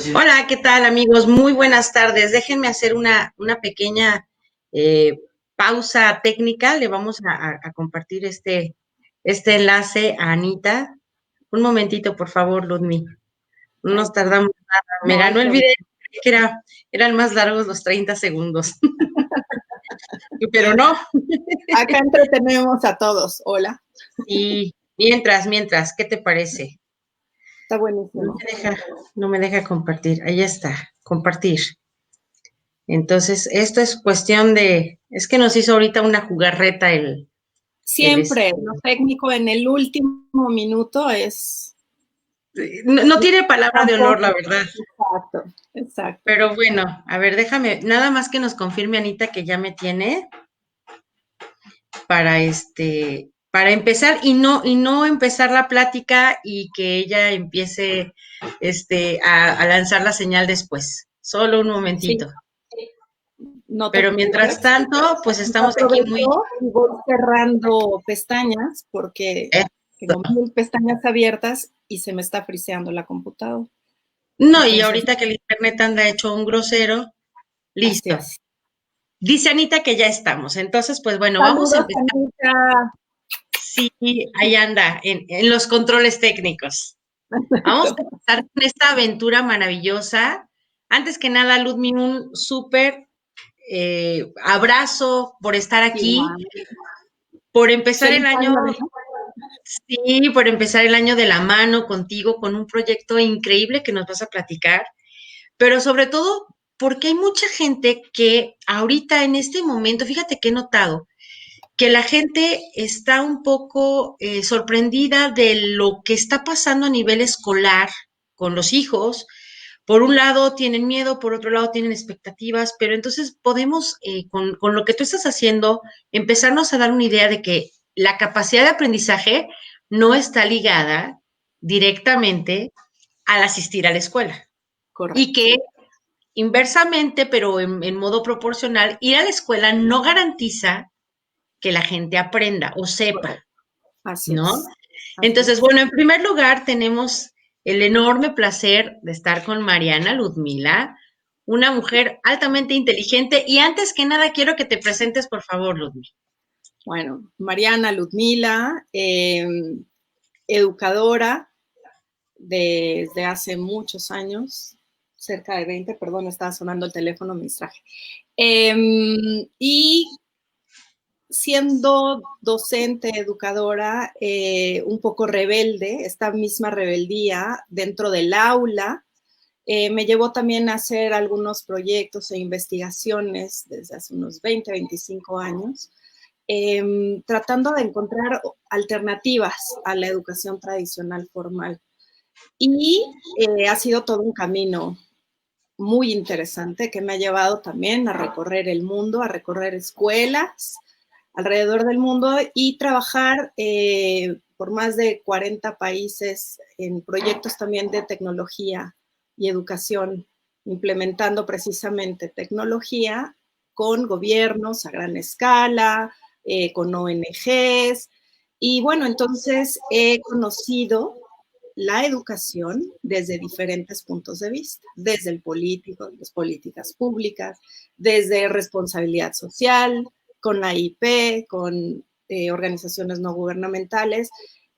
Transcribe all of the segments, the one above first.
Hola, ¿qué tal amigos? Muy buenas tardes. Déjenme hacer una pequeña pausa técnica. Le vamos a compartir este enlace a Anita. Un momentito, por favor, Ludmi. No nos tardamos nada. Me No hay ganó el problema. video, que eran más largos los 30 segundos. Pero no. Acá entretenemos a todos. Hola. Y mientras, ¿qué te parece? Está No buenísimo. me deja, no me deja compartir. Ahí está, compartir. Entonces, esto es cuestión es que nos hizo ahorita una jugarreta Siempre lo técnico en el último minuto es no tiene palabra de honor, la tampoco. verdad. Exacto. Pero bueno, a ver, déjame, nada más que nos confirme Anita que ya me tiene para para empezar y no empezar la plática y que ella empiece a lanzar la señal después. Solo un Sí, momentito. no te Pero mientras preocupes. tanto, pues estamos aquí muy Aprovecho y voy cerrando pestañas porque tengo 1000 pestañas abiertas y se me está friseando la computadora. no, y Entonces, ahorita que el internet anda hecho un grosero, así listo. es. Dice Anita que ya estamos. Entonces, pues bueno, vamos a Saludos, empezar. Anita. Sí, ahí anda, en los controles técnicos. Vamos a empezar con esta aventura maravillosa. Antes que nada, Ludmi, un súper abrazo por estar aquí, Igual. por empezar el Feliz año, año, ¿no? sí, por empezar el año de la mano contigo, con un proyecto increíble que nos vas a platicar, pero sobre todo porque hay mucha gente que ahorita en este momento, fíjate que he notado, que la gente está un poco sorprendida de lo que está pasando a nivel escolar con los hijos. Por un lado tienen miedo, por otro lado tienen expectativas, pero entonces podemos, con lo que tú estás haciendo, empezarnos a dar una idea de que la capacidad de aprendizaje no está ligada directamente al asistir a la escuela. Y Correcto. que inversamente, pero en modo proporcional, ir a la escuela no garantiza que la gente aprenda o sepa, Correcto. Así ¿no? es. Así Entonces, es. bueno, en primer lugar tenemos el enorme placer de estar con Mariana Ludmila, una mujer altamente inteligente y antes que nada quiero que te presentes, por favor, Ludmila. Bueno, Mariana Ludmila, educadora desde hace muchos años, cerca de 20, perdón, estaba sonando el teléfono, me distraje. Y siendo docente, educadora, un poco rebelde, esta misma rebeldía dentro del aula, me llevó también a hacer algunos proyectos e investigaciones desde hace unos 20, 25 años, tratando de encontrar alternativas a la educación tradicional formal. Y ha sido todo un camino muy interesante que me ha llevado también a recorrer el mundo, a recorrer escuelas alrededor del mundo y trabajar por más de 40 países en proyectos también de tecnología y educación, implementando precisamente tecnología con gobiernos a gran escala, con ONGs. Y bueno, entonces he conocido la educación desde diferentes puntos de vista, desde el político, las políticas públicas, desde responsabilidad social, con la IP, con organizaciones no gubernamentales,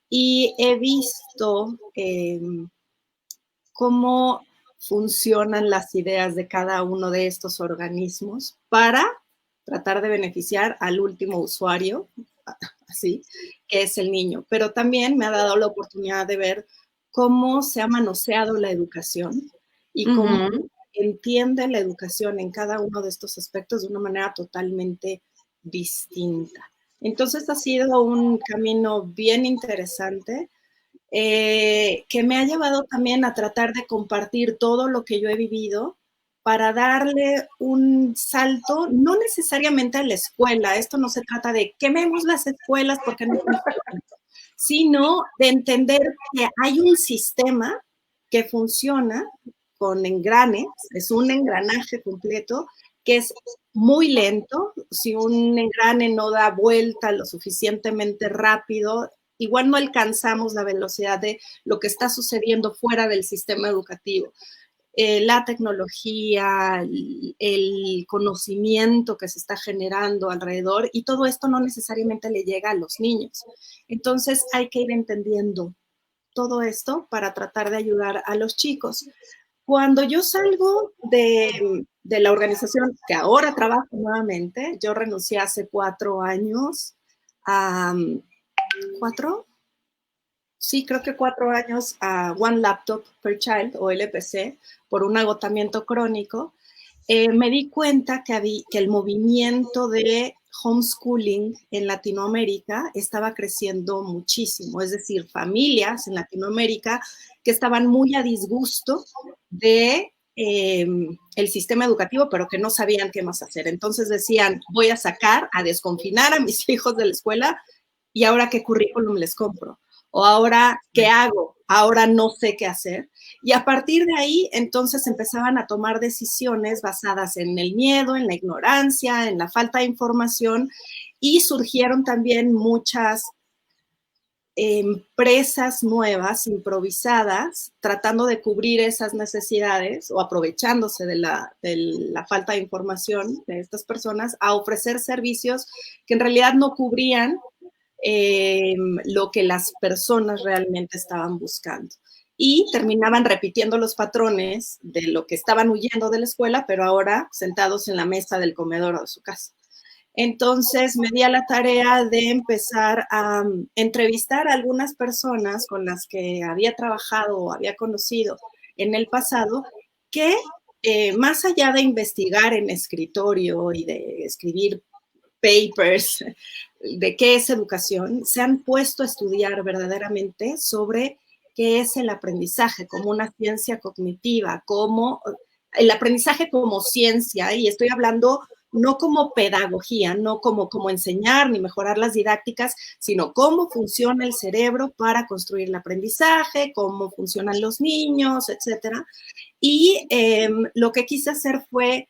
y he visto cómo funcionan las ideas de cada uno de estos organismos para tratar de beneficiar al último usuario, así, que es el niño. Pero también me ha dado la oportunidad de ver cómo se ha manoseado la educación y cómo entiende la educación en cada uno de estos aspectos de una manera totalmente distinta. Entonces ha sido un camino bien interesante que me ha llevado también a tratar de compartir todo lo que yo he vivido para darle un salto, no necesariamente a la escuela, esto no se trata de quememos las escuelas porque no funcionan, sino de entender que hay un sistema que funciona con engranes, es un engranaje completo que es muy lento, si un engrane no da vuelta lo suficientemente rápido, igual no alcanzamos la velocidad de lo que está sucediendo fuera del sistema educativo. la tecnología, el conocimiento que se está generando alrededor, y todo esto no necesariamente le llega a los niños. Entonces hay que ir entendiendo todo esto para tratar de ayudar a los chicos. Cuando yo salgo de la organización que ahora trabajo nuevamente, yo renuncié hace 4 años, a, ¿4? Sí, creo que 4 años a One Laptop Per Child, o LPC, por un agotamiento crónico. Me di cuenta que el movimiento de homeschooling en Latinoamérica estaba creciendo muchísimo, es decir, familias en Latinoamérica que estaban muy a disgusto de el sistema educativo, pero que no sabían qué más hacer. Entonces decían, voy a sacar, a desconfinar a mis hijos de la escuela, y ahora qué currículum les compro, o ahora qué hago, ahora no sé qué hacer. Y a partir de ahí, entonces empezaban a tomar decisiones basadas en el miedo, en la ignorancia, en la falta de información, y surgieron también muchas empresas nuevas, improvisadas, tratando de cubrir esas necesidades o aprovechándose de la falta de información de estas personas, a ofrecer servicios que en realidad no cubrían lo que las personas realmente estaban buscando. Y terminaban repitiendo los patrones de lo que estaban huyendo de la escuela, pero ahora sentados en la mesa del comedor de su casa. Entonces me di a la tarea de empezar a entrevistar a algunas personas con las que había trabajado o había conocido en el pasado, que más allá de investigar en escritorio y de escribir papers de qué es educación, se han puesto a estudiar verdaderamente sobre qué es el aprendizaje como una ciencia cognitiva, como el aprendizaje como ciencia, y estoy hablando no como pedagogía, no como enseñar ni mejorar las didácticas, sino cómo funciona el cerebro para construir el aprendizaje, cómo funcionan los niños, etcétera. Y lo que quise hacer fue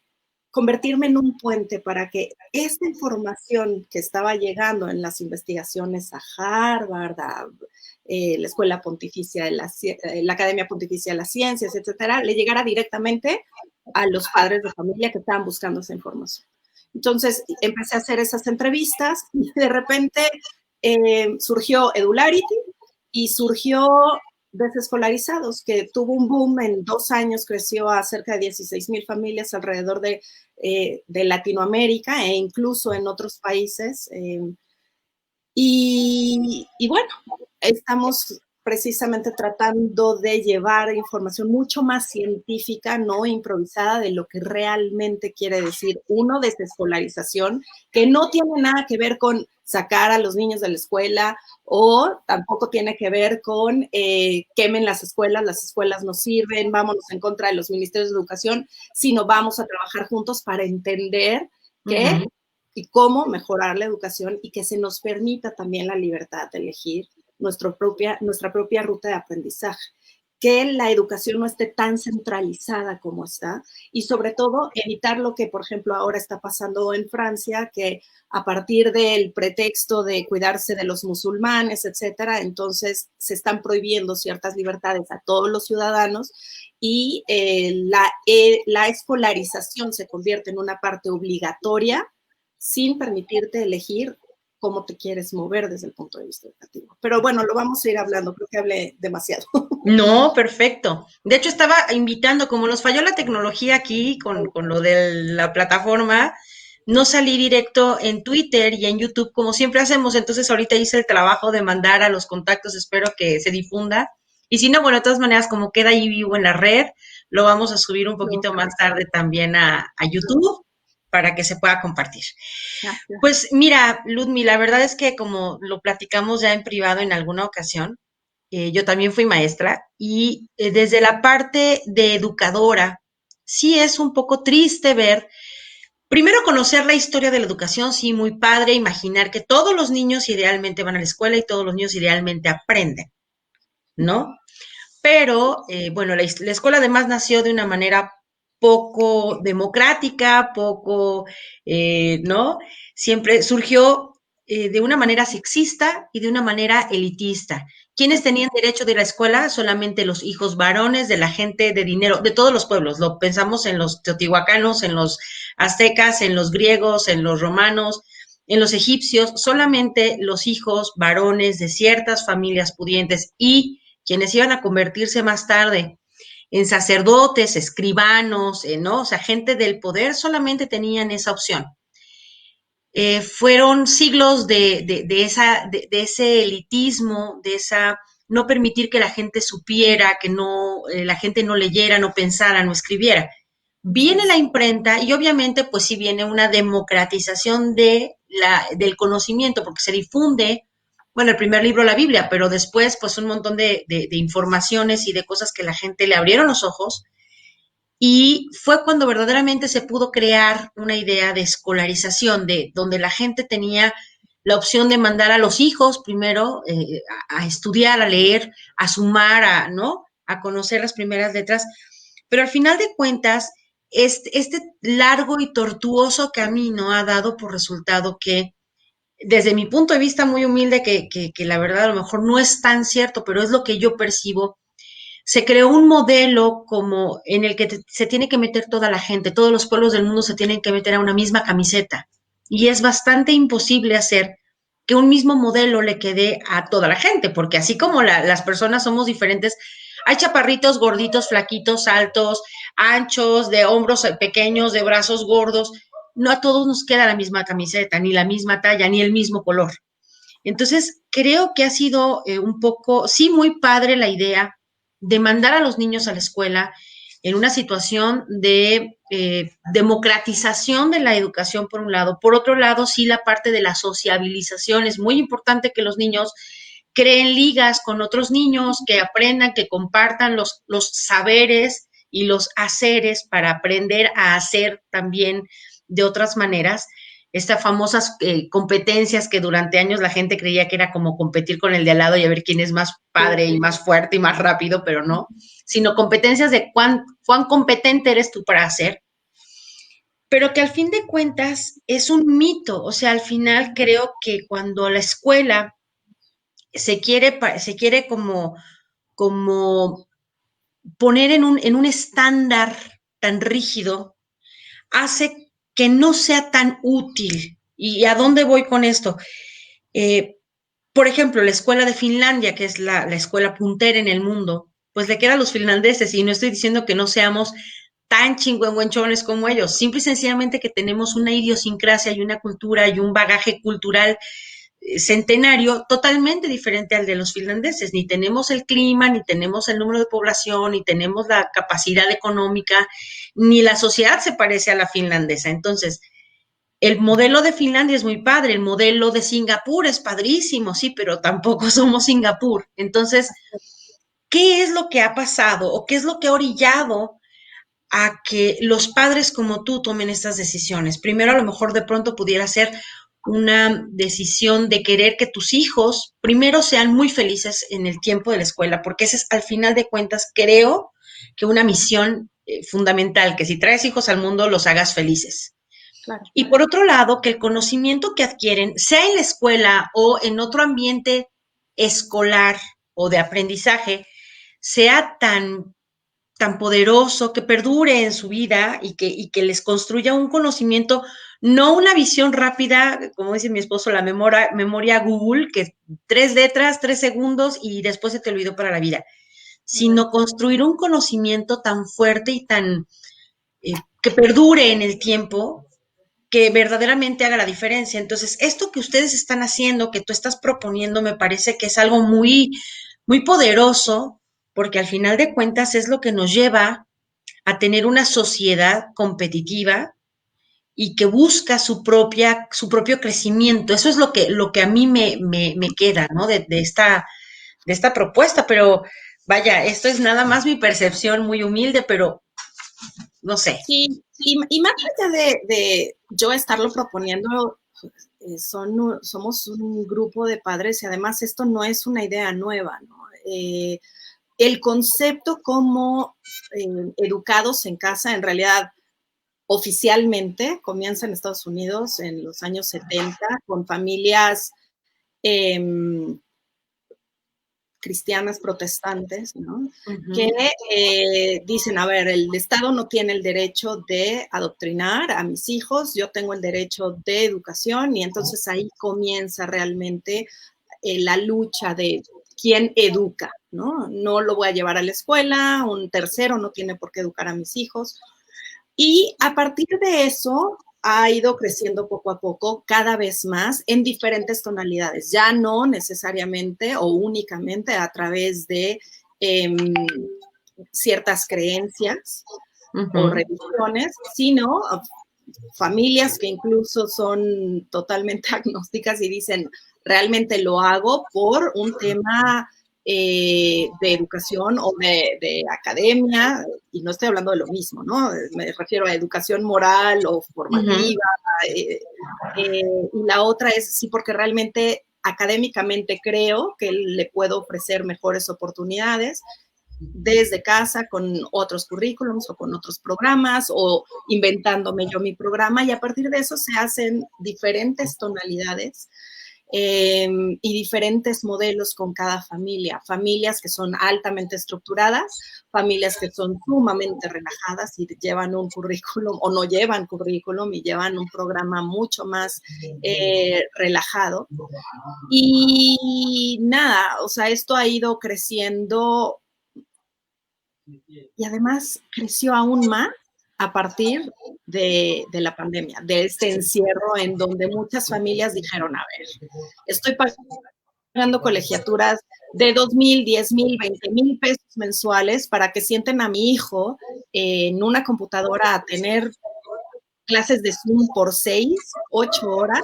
convertirme en un puente para que esta información que estaba llegando en las investigaciones a Harvard, a la Escuela Pontificia de la Academia Pontificia de las Ciencias, etcétera, le llegara directamente a los padres de familia que estaban buscando esa información. Entonces empecé a hacer esas entrevistas y de repente surgió Edularity y surgió Desescolarizados, que tuvo un boom en 2 años, creció a cerca de 16,000 familias alrededor de Latinoamérica e incluso en otros países. Y bueno, estamos precisamente tratando de llevar información mucho más científica, no improvisada, de lo que realmente quiere decir, uno, desescolarización, que no tiene nada que ver con sacar a los niños de la escuela, o tampoco tiene que ver con quemen las escuelas no sirven, vámonos en contra de los ministerios de educación, sino vamos a trabajar juntos para entender qué y cómo mejorar la educación, y que se nos permita también la libertad de elegir nuestra propia ruta de aprendizaje, que la educación no esté tan centralizada como está, y sobre todo evitar lo que, por ejemplo, ahora está pasando en Francia, que a partir del pretexto de cuidarse de los musulmanes, etcétera, entonces se están prohibiendo ciertas libertades a todos los ciudadanos, y la escolarización se convierte en una parte obligatoria sin permitirte elegir cómo te quieres mover desde el punto de vista educativo. Pero bueno, lo vamos a ir hablando, creo que hablé demasiado. No, perfecto. De hecho, estaba invitando, como nos falló la tecnología aquí con lo de la plataforma, no salí directo en Twitter y en YouTube como siempre hacemos. Entonces, ahorita hice el trabajo de mandar a los contactos, espero que se difunda. Y si no, bueno, de todas maneras, como queda ahí vivo en la red, lo vamos a subir un poquito más tarde también a YouTube para que se pueda compartir. Gracias. Pues mira, Ludmi, la verdad es que como lo platicamos ya en privado en alguna ocasión, yo también fui maestra y desde la parte de educadora, sí es un poco triste ver, primero conocer la historia de la educación, sí, muy padre, imaginar que todos los niños idealmente van a la escuela y todos los niños idealmente aprenden, ¿no? Pero, bueno, la escuela además nació de una manera poco democrática, poco, ¿no? Siempre surgió de una manera sexista y de una manera elitista. ¿Quiénes tenían derecho de ir a la escuela? Solamente los hijos varones de la gente de dinero, de todos los pueblos. Lo pensamos en los teotihuacanos, en los aztecas, en los griegos, en los romanos, en los egipcios. Solamente los hijos varones de ciertas familias pudientes y quienes iban a convertirse más tarde en sacerdotes, escribanos, ¿no? O sea, gente del poder solamente tenían esa opción. Fueron siglos de ese elitismo, de esa no permitir que la gente supiera, que no, la gente no leyera, no pensara, no escribiera. Viene la imprenta y obviamente pues sí viene una democratización del conocimiento porque se difunde, bueno, el primer libro, la Biblia, pero después pues un montón de informaciones y de cosas que la gente le abrieron los ojos y fue cuando verdaderamente se pudo crear una idea de escolarización, de donde la gente tenía la opción de mandar a los hijos primero a estudiar, a leer, a sumar, ¿no? A conocer las primeras letras. Pero al final de cuentas, este largo y tortuoso camino ha dado por resultado que, desde mi punto de vista muy humilde, que la verdad a lo mejor no es tan cierto, pero es lo que yo percibo, se creó un modelo como en el que se tiene que meter toda la gente, todos los pueblos del mundo se tienen que meter a una misma camiseta. Y es bastante imposible hacer que un mismo modelo le quede a toda la gente, porque así como las personas somos diferentes, hay chaparritos, gorditos, flaquitos, altos, anchos, de hombros pequeños, de brazos gordos. No a todos nos queda la misma camiseta, ni la misma talla, ni el mismo color. Entonces, creo que ha sido un poco, sí, muy padre la idea de mandar a los niños a la escuela en una situación de democratización de la educación, por un lado. Por otro lado, sí, la parte de la sociabilización. Es muy importante que los niños creen ligas con otros niños, que aprendan, que compartan los saberes y los haceres para aprender a hacer también de otras maneras estas famosas competencias que durante años la gente creía que era como competir con el de al lado y a ver quién es más padre y más fuerte y más rápido, pero no, sino competencias de cuán competente eres tú para hacer, pero que al fin de cuentas es un mito. O sea, al final creo que cuando la escuela se quiere como poner en un estándar tan rígido, hace que no sea tan útil. ¿Y a dónde voy con esto? Eh, por ejemplo, la escuela de Finlandia, que es la escuela puntera en el mundo, pues le queda a los finlandeses, y no estoy diciendo que no seamos tan chingüengüenchones como ellos, simple y sencillamente que tenemos una idiosincrasia y una cultura y un bagaje cultural centenario totalmente diferente al de los finlandeses. Ni tenemos el clima, ni tenemos el número de población, ni tenemos la capacidad económica, ni la sociedad se parece a la finlandesa. Entonces, el modelo de Finlandia es muy padre, el modelo de Singapur es padrísimo, sí, pero tampoco somos Singapur. Entonces, ¿qué es lo que ha pasado o qué es lo que ha orillado a que los padres como tú tomen estas decisiones? Primero, a lo mejor de pronto pudiera ser una decisión de querer que tus hijos primero sean muy felices en el tiempo de la escuela, porque ese es, al final de cuentas, creo que una misión fundamental, que si traes hijos al mundo, los hagas felices. Claro. Y por otro lado, que el conocimiento que adquieren, sea en la escuela o en otro ambiente escolar o de aprendizaje, sea tan poderoso, que perdure en su vida y que les construya un conocimiento, no una visión rápida, como dice mi esposo, la memoria Google, que 3 letras, 3 segundos y después se te olvidó para la vida, sino construir un conocimiento tan fuerte y tan que perdure en el tiempo, que verdaderamente haga la diferencia. Entonces, esto que ustedes están haciendo, que tú estás proponiendo, me parece que es algo muy poderoso, porque al final de cuentas es lo que nos lleva a tener una sociedad competitiva y que busca su propio crecimiento. Eso es lo que a mí me queda, ¿no? De esta propuesta, pero vaya, esto es nada más mi percepción muy humilde, pero no sé. Sí, y más allá de yo estarlo proponiendo, somos un grupo de padres y además esto no es una idea nueva, ¿no? El concepto como educados en casa, en realidad, oficialmente comienza en Estados Unidos en los años 70 con familias cristianas protestantes, ¿no? Que dicen, a ver, el Estado no tiene el derecho de adoctrinar a mis hijos, yo tengo el derecho de educación, y entonces ahí comienza realmente la lucha de quién educa, ¿no? No lo voy a llevar a la escuela, un tercero no tiene por qué educar a mis hijos. Y a partir de eso ha ido creciendo poco a poco, cada vez más, en diferentes tonalidades, ya no necesariamente o únicamente a través de ciertas creencias o religiones, sino familias que incluso son totalmente agnósticas y dicen, realmente lo hago por un tema de educación o de academia, y no estoy hablando de lo mismo, ¿no? Me refiero a educación moral o formativa, y la otra es, sí, porque realmente académicamente creo que le puedo ofrecer mejores oportunidades desde casa con otros currículums o con otros programas o inventándome yo mi programa, y a partir de eso se hacen diferentes tonalidades y diferentes modelos con cada familia. Familias que son altamente estructuradas, familias que son sumamente relajadas y llevan un currículum o no llevan currículum y llevan un programa mucho más relajado. Y nada, o sea, esto ha ido creciendo y además creció aún más a partir de la pandemia, de este encierro en donde muchas familias dijeron, a ver, estoy pagando colegiaturas de 2,000, 10,000, 20,000 pesos mensuales para que sienten a mi hijo en una computadora a tener clases de Zoom por 6, 8 horas.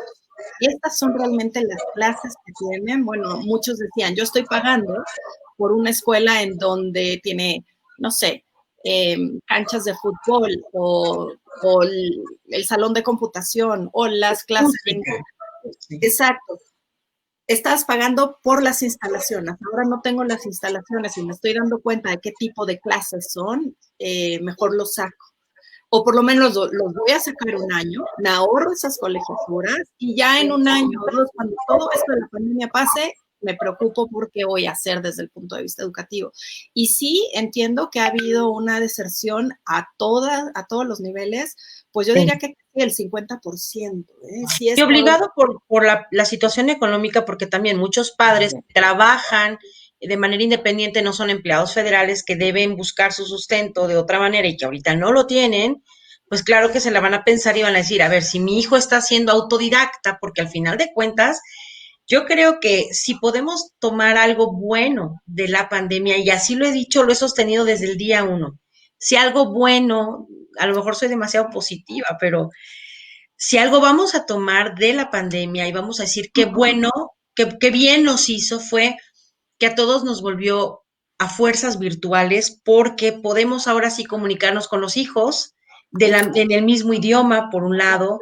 Y estas son realmente las clases que tienen. Bueno, muchos decían, yo estoy pagando por una escuela en donde tiene, no sé, canchas de fútbol o el salón de computación o las clases de inglés. Exacto. Estabas pagando por las instalaciones. Ahora no tengo las instalaciones y me estoy dando cuenta de qué tipo de clases son, mejor los saco. O por lo menos los voy a sacar un año, me ahorro esas colegiaturas y ya en un año o dos, cuando todo esto de la pandemia pase, me preocupo por qué voy a hacer desde el punto de vista educativo. Y sí, entiendo que ha habido una deserción a todos los niveles, pues yo diría que el 50%. Sí, y obligado por la situación económica, porque también muchos padres trabajan de manera independiente, no son empleados federales que deben buscar su sustento de otra manera y que ahorita no lo tienen, pues claro que se la van a pensar y van a decir, a ver, si mi hijo está siendo autodidacta, porque al final de cuentas, yo creo que si podemos tomar algo bueno de la pandemia, y así lo he dicho, lo he sostenido desde el día uno, si algo bueno, a lo mejor soy demasiado positiva, pero si algo vamos a tomar de la pandemia y vamos a decir qué bueno, qué bien nos hizo fue que a todos nos volvió a fuerzas virtuales porque podemos ahora sí comunicarnos con los hijos en el mismo idioma, por un lado.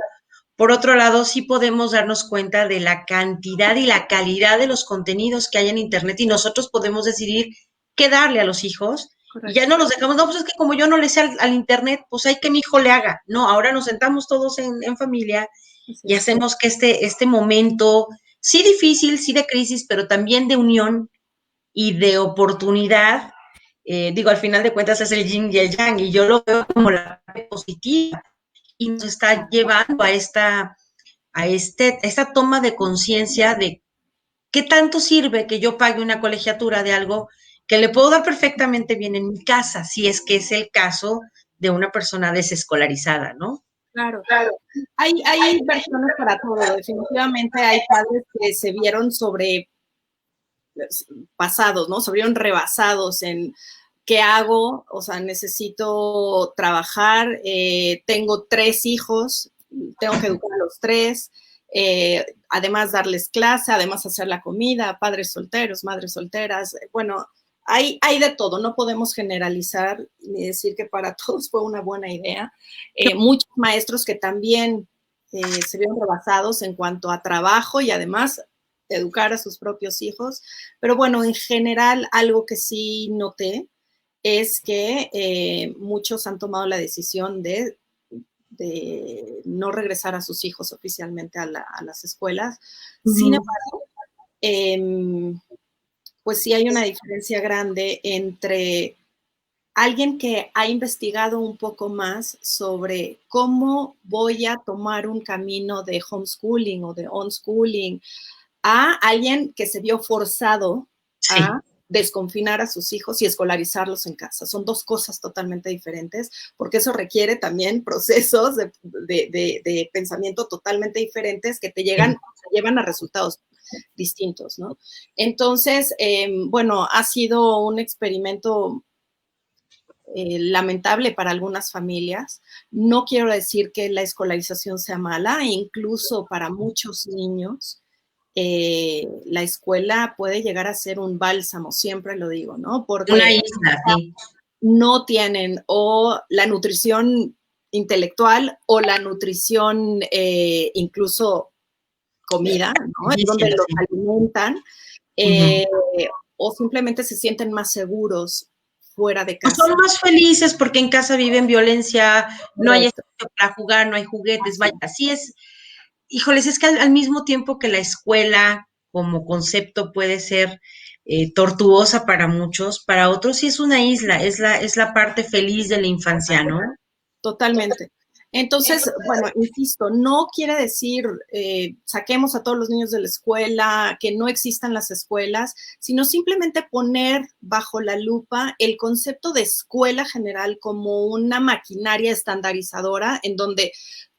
Por otro lado, sí podemos darnos cuenta de la cantidad y la calidad de los contenidos que hay en Internet y nosotros podemos decidir qué darle a los hijos. Y ya no los dejamos, no, pues es que como yo no le sé al Internet, pues hay que mi hijo le haga. No, ahora nos sentamos todos en familia y hacemos que este momento, sí difícil, sí de crisis, pero también de unión y de oportunidad, digo, al final de cuentas es el yin y el yang, y yo lo veo como la parte positiva y nos está llevando esta toma de conciencia de qué tanto sirve que yo pague una colegiatura de algo que le puedo dar perfectamente bien en mi casa, si es que es el caso de una persona desescolarizada, ¿no? Claro, claro. Hay versiones para todo. Definitivamente hay padres que se vieron pasados, ¿no? Se vieron rebasados en qué hago, o sea, necesito trabajar, tengo 3 hijos, tengo que educar a los 3, además darles clase, además hacer la comida, padres solteros, madres solteras, bueno, hay de todo, no podemos generalizar ni decir que para todos fue una buena idea. Muchos maestros que también se vieron rebasados en cuanto a trabajo y además educar a sus propios hijos, pero bueno, en general algo que sí noté es que muchos han tomado la decisión de de no regresar a sus hijos oficialmente a las escuelas. Sin embargo, pues sí hay una diferencia grande entre alguien que ha investigado un poco más sobre cómo voy a tomar un camino de homeschooling o de unschooling, a alguien que se vio forzado a desconfinar a sus hijos y escolarizarlos en casa. Son dos cosas totalmente diferentes, porque eso requiere también procesos de pensamiento totalmente diferentes que te llevan a resultados distintos, ¿no? Entonces, bueno, ha sido un experimento lamentable para algunas familias. No quiero decir que la escolarización sea mala, incluso para muchos niños, la escuela puede llegar a ser un bálsamo, siempre lo digo, ¿no? Porque una isla, sí. No tienen o la nutrición intelectual o la nutrición incluso comida, ¿no? Es donde los alimentan, o simplemente se sienten más seguros fuera de casa. Son más felices porque en casa viven violencia, no hay espacio para jugar, no hay juguetes, vaya, así es. Híjoles, es que al mismo tiempo que la escuela como concepto puede ser tortuosa para muchos, para otros sí es una isla, es la parte feliz de la infancia, ¿no? Totalmente. Entonces, bueno, insisto, no quiere decir saquemos a todos los niños de la escuela, que no existan las escuelas, sino simplemente poner bajo la lupa el concepto de escuela general como una maquinaria estandarizadora en donde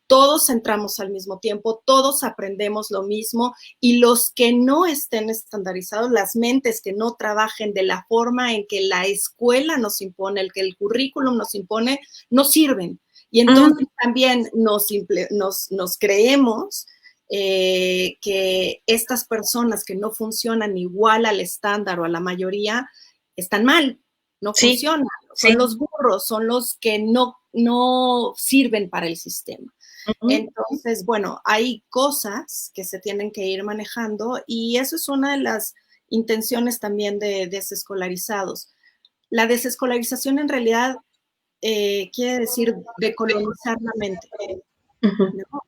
todos entramos al mismo tiempo, todos aprendemos lo mismo y los que no estén estandarizados, las mentes que no trabajen de la forma en que la escuela nos impone, el que el currículum nos impone, no sirven. Y entonces también nos creemos que estas personas que no funcionan igual al estándar o a la mayoría están mal, no funcionan, son los burros, son los que no sirven para el sistema. Entonces, bueno, hay cosas que se tienen que ir manejando y eso es una de las intenciones también de desescolarizados. La desescolarización en realidad quiere decir decolonizar la mente, ¿no?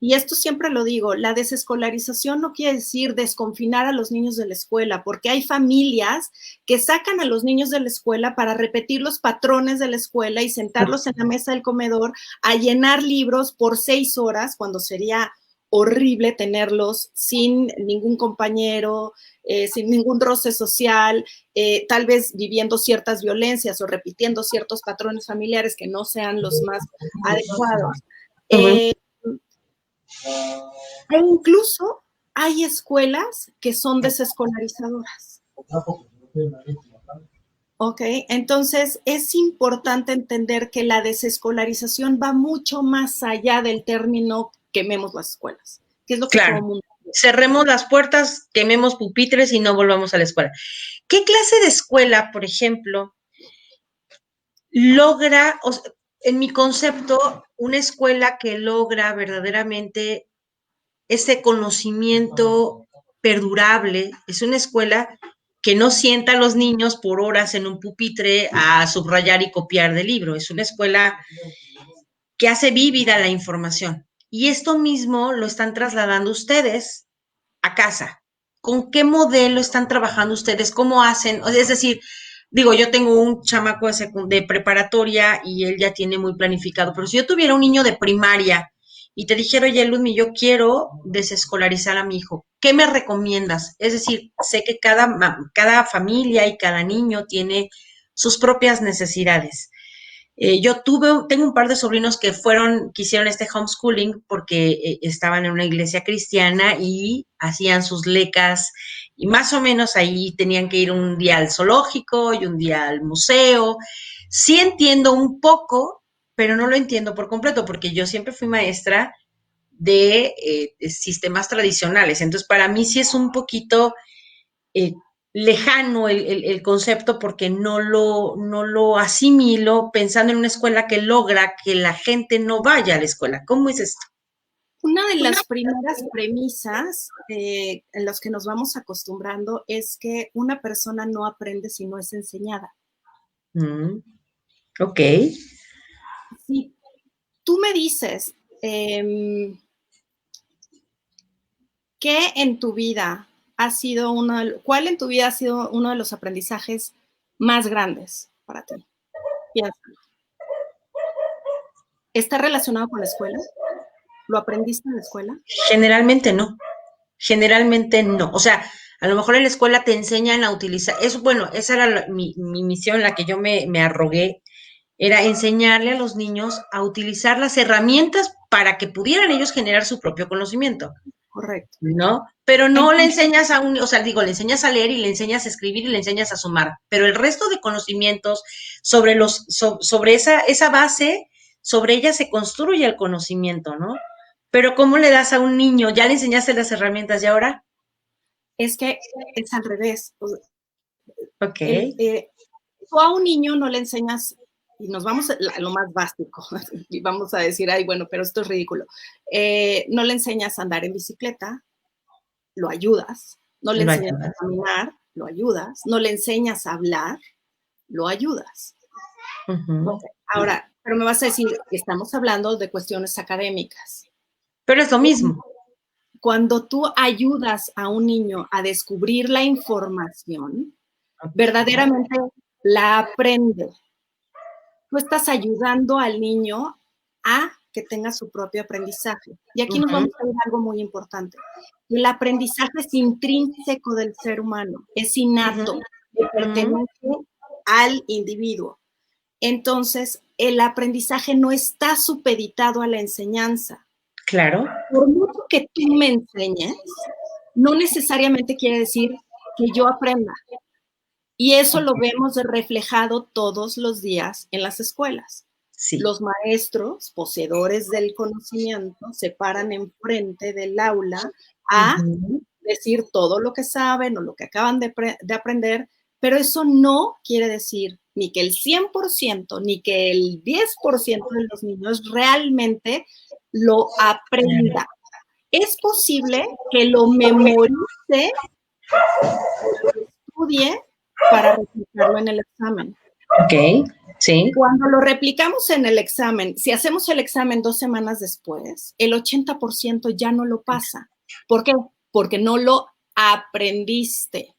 Y esto siempre lo digo, la desescolarización no quiere decir desconfinar a los niños de la escuela, porque hay familias que sacan a los niños de la escuela para repetir los patrones de la escuela y sentarlos en la mesa del comedor a llenar libros por 6 horas, cuando sería horrible tenerlos sin ningún compañero, sin ningún roce social, tal vez viviendo ciertas violencias o repitiendo ciertos patrones familiares que no sean los más adecuados. E incluso hay escuelas que son desescolarizadoras. Ok, entonces es importante entender que la desescolarización va mucho más allá del término quememos las escuelas, que es lo que todo el mundo quiere. Cerremos las puertas, quememos pupitres y no volvamos a la escuela. ¿Qué clase de escuela, por ejemplo, logra, o sea, en mi concepto, una escuela que logra verdaderamente ese conocimiento perdurable, es una escuela que no sienta a los niños por horas en un pupitre a subrayar y copiar del libro, es una escuela que hace vívida la información. Y esto mismo lo están trasladando ustedes a casa. ¿Con qué modelo están trabajando ustedes? ¿Cómo hacen? Es decir, digo, yo tengo un chamaco de preparatoria y él ya tiene muy planificado, pero si yo tuviera un niño de primaria y te dijera, oye, Ludmi, yo quiero desescolarizar a mi hijo, ¿qué me recomiendas? Es decir, sé que cada familia y cada niño tiene sus propias necesidades. Yo tengo un par de sobrinos que hicieron este homeschooling porque estaban en una iglesia cristiana y hacían sus lecas y más o menos ahí tenían que ir un día al zoológico y un día al museo. Sí entiendo un poco, pero no lo entiendo por completo porque yo siempre fui maestra de sistemas tradicionales. Entonces, para mí sí es un poquito lejano el concepto porque no lo asimilo pensando en una escuela que logra que la gente no vaya a la escuela. ¿Cómo es esto? Una de las primeras premisas en las que nos vamos acostumbrando es que una persona no aprende si no es enseñada. Ok. Si tú me dices, ¿qué en tu vida ha sido cuál en tu vida ha sido uno de los aprendizajes más grandes para ti? Piénsalo. ¿Está relacionado con la escuela? ¿Lo aprendiste en la escuela? Generalmente no. Generalmente no. O sea, a lo mejor en la escuela te enseñan a utilizar, eso, bueno, esa era mi misión, la que yo me arrogué, era enseñarle a los niños a utilizar las herramientas para que pudieran ellos generar su propio conocimiento. Correcto. ¿No? Pero no le enseñas a o sea, digo, le enseñas a leer y le enseñas a escribir y le enseñas a sumar, pero el resto de conocimientos sobre sobre esa base, sobre ella se construye el conocimiento, ¿no? Pero ¿cómo le das a un niño? Ya le enseñaste las herramientas y ahora. Es que es al revés. Ok. Tú a un niño no le enseñas, y nos vamos a lo más básico, y vamos a decir, ay, bueno, pero esto es ridículo. No le enseñas a andar en bicicleta, lo ayudas. No le enseñas a caminar, lo ayudas. No le enseñas a hablar, lo ayudas. Okay. Ahora, pero me vas a decir, estamos hablando de cuestiones académicas. Pero es lo mismo. Cuando tú ayudas a un niño a descubrir la información, verdaderamente la aprende. Tú estás ayudando al niño a que tenga su propio aprendizaje. Y aquí nos vamos a ver algo muy importante. El aprendizaje es intrínseco del ser humano, es innato, que pertenece al individuo. Entonces, el aprendizaje no está supeditado a la enseñanza. Claro. Por mucho que tú me enseñes, no necesariamente quiere decir que yo aprenda. Y eso lo vemos reflejado todos los días en las escuelas. Sí. Los maestros, poseedores del conocimiento, se paran enfrente del aula a decir todo lo que saben o lo que acaban de aprender, pero eso no quiere decir ni que el 100% ni que el 10% de los niños realmente lo aprenda. Es posible que lo memorice, lo estudie, para replicarlo en el examen. Ok, sí. Cuando lo replicamos en el examen, si hacemos el examen 2 semanas después, el 80% ya no lo pasa. ¿Por qué? Porque no lo aprendiste.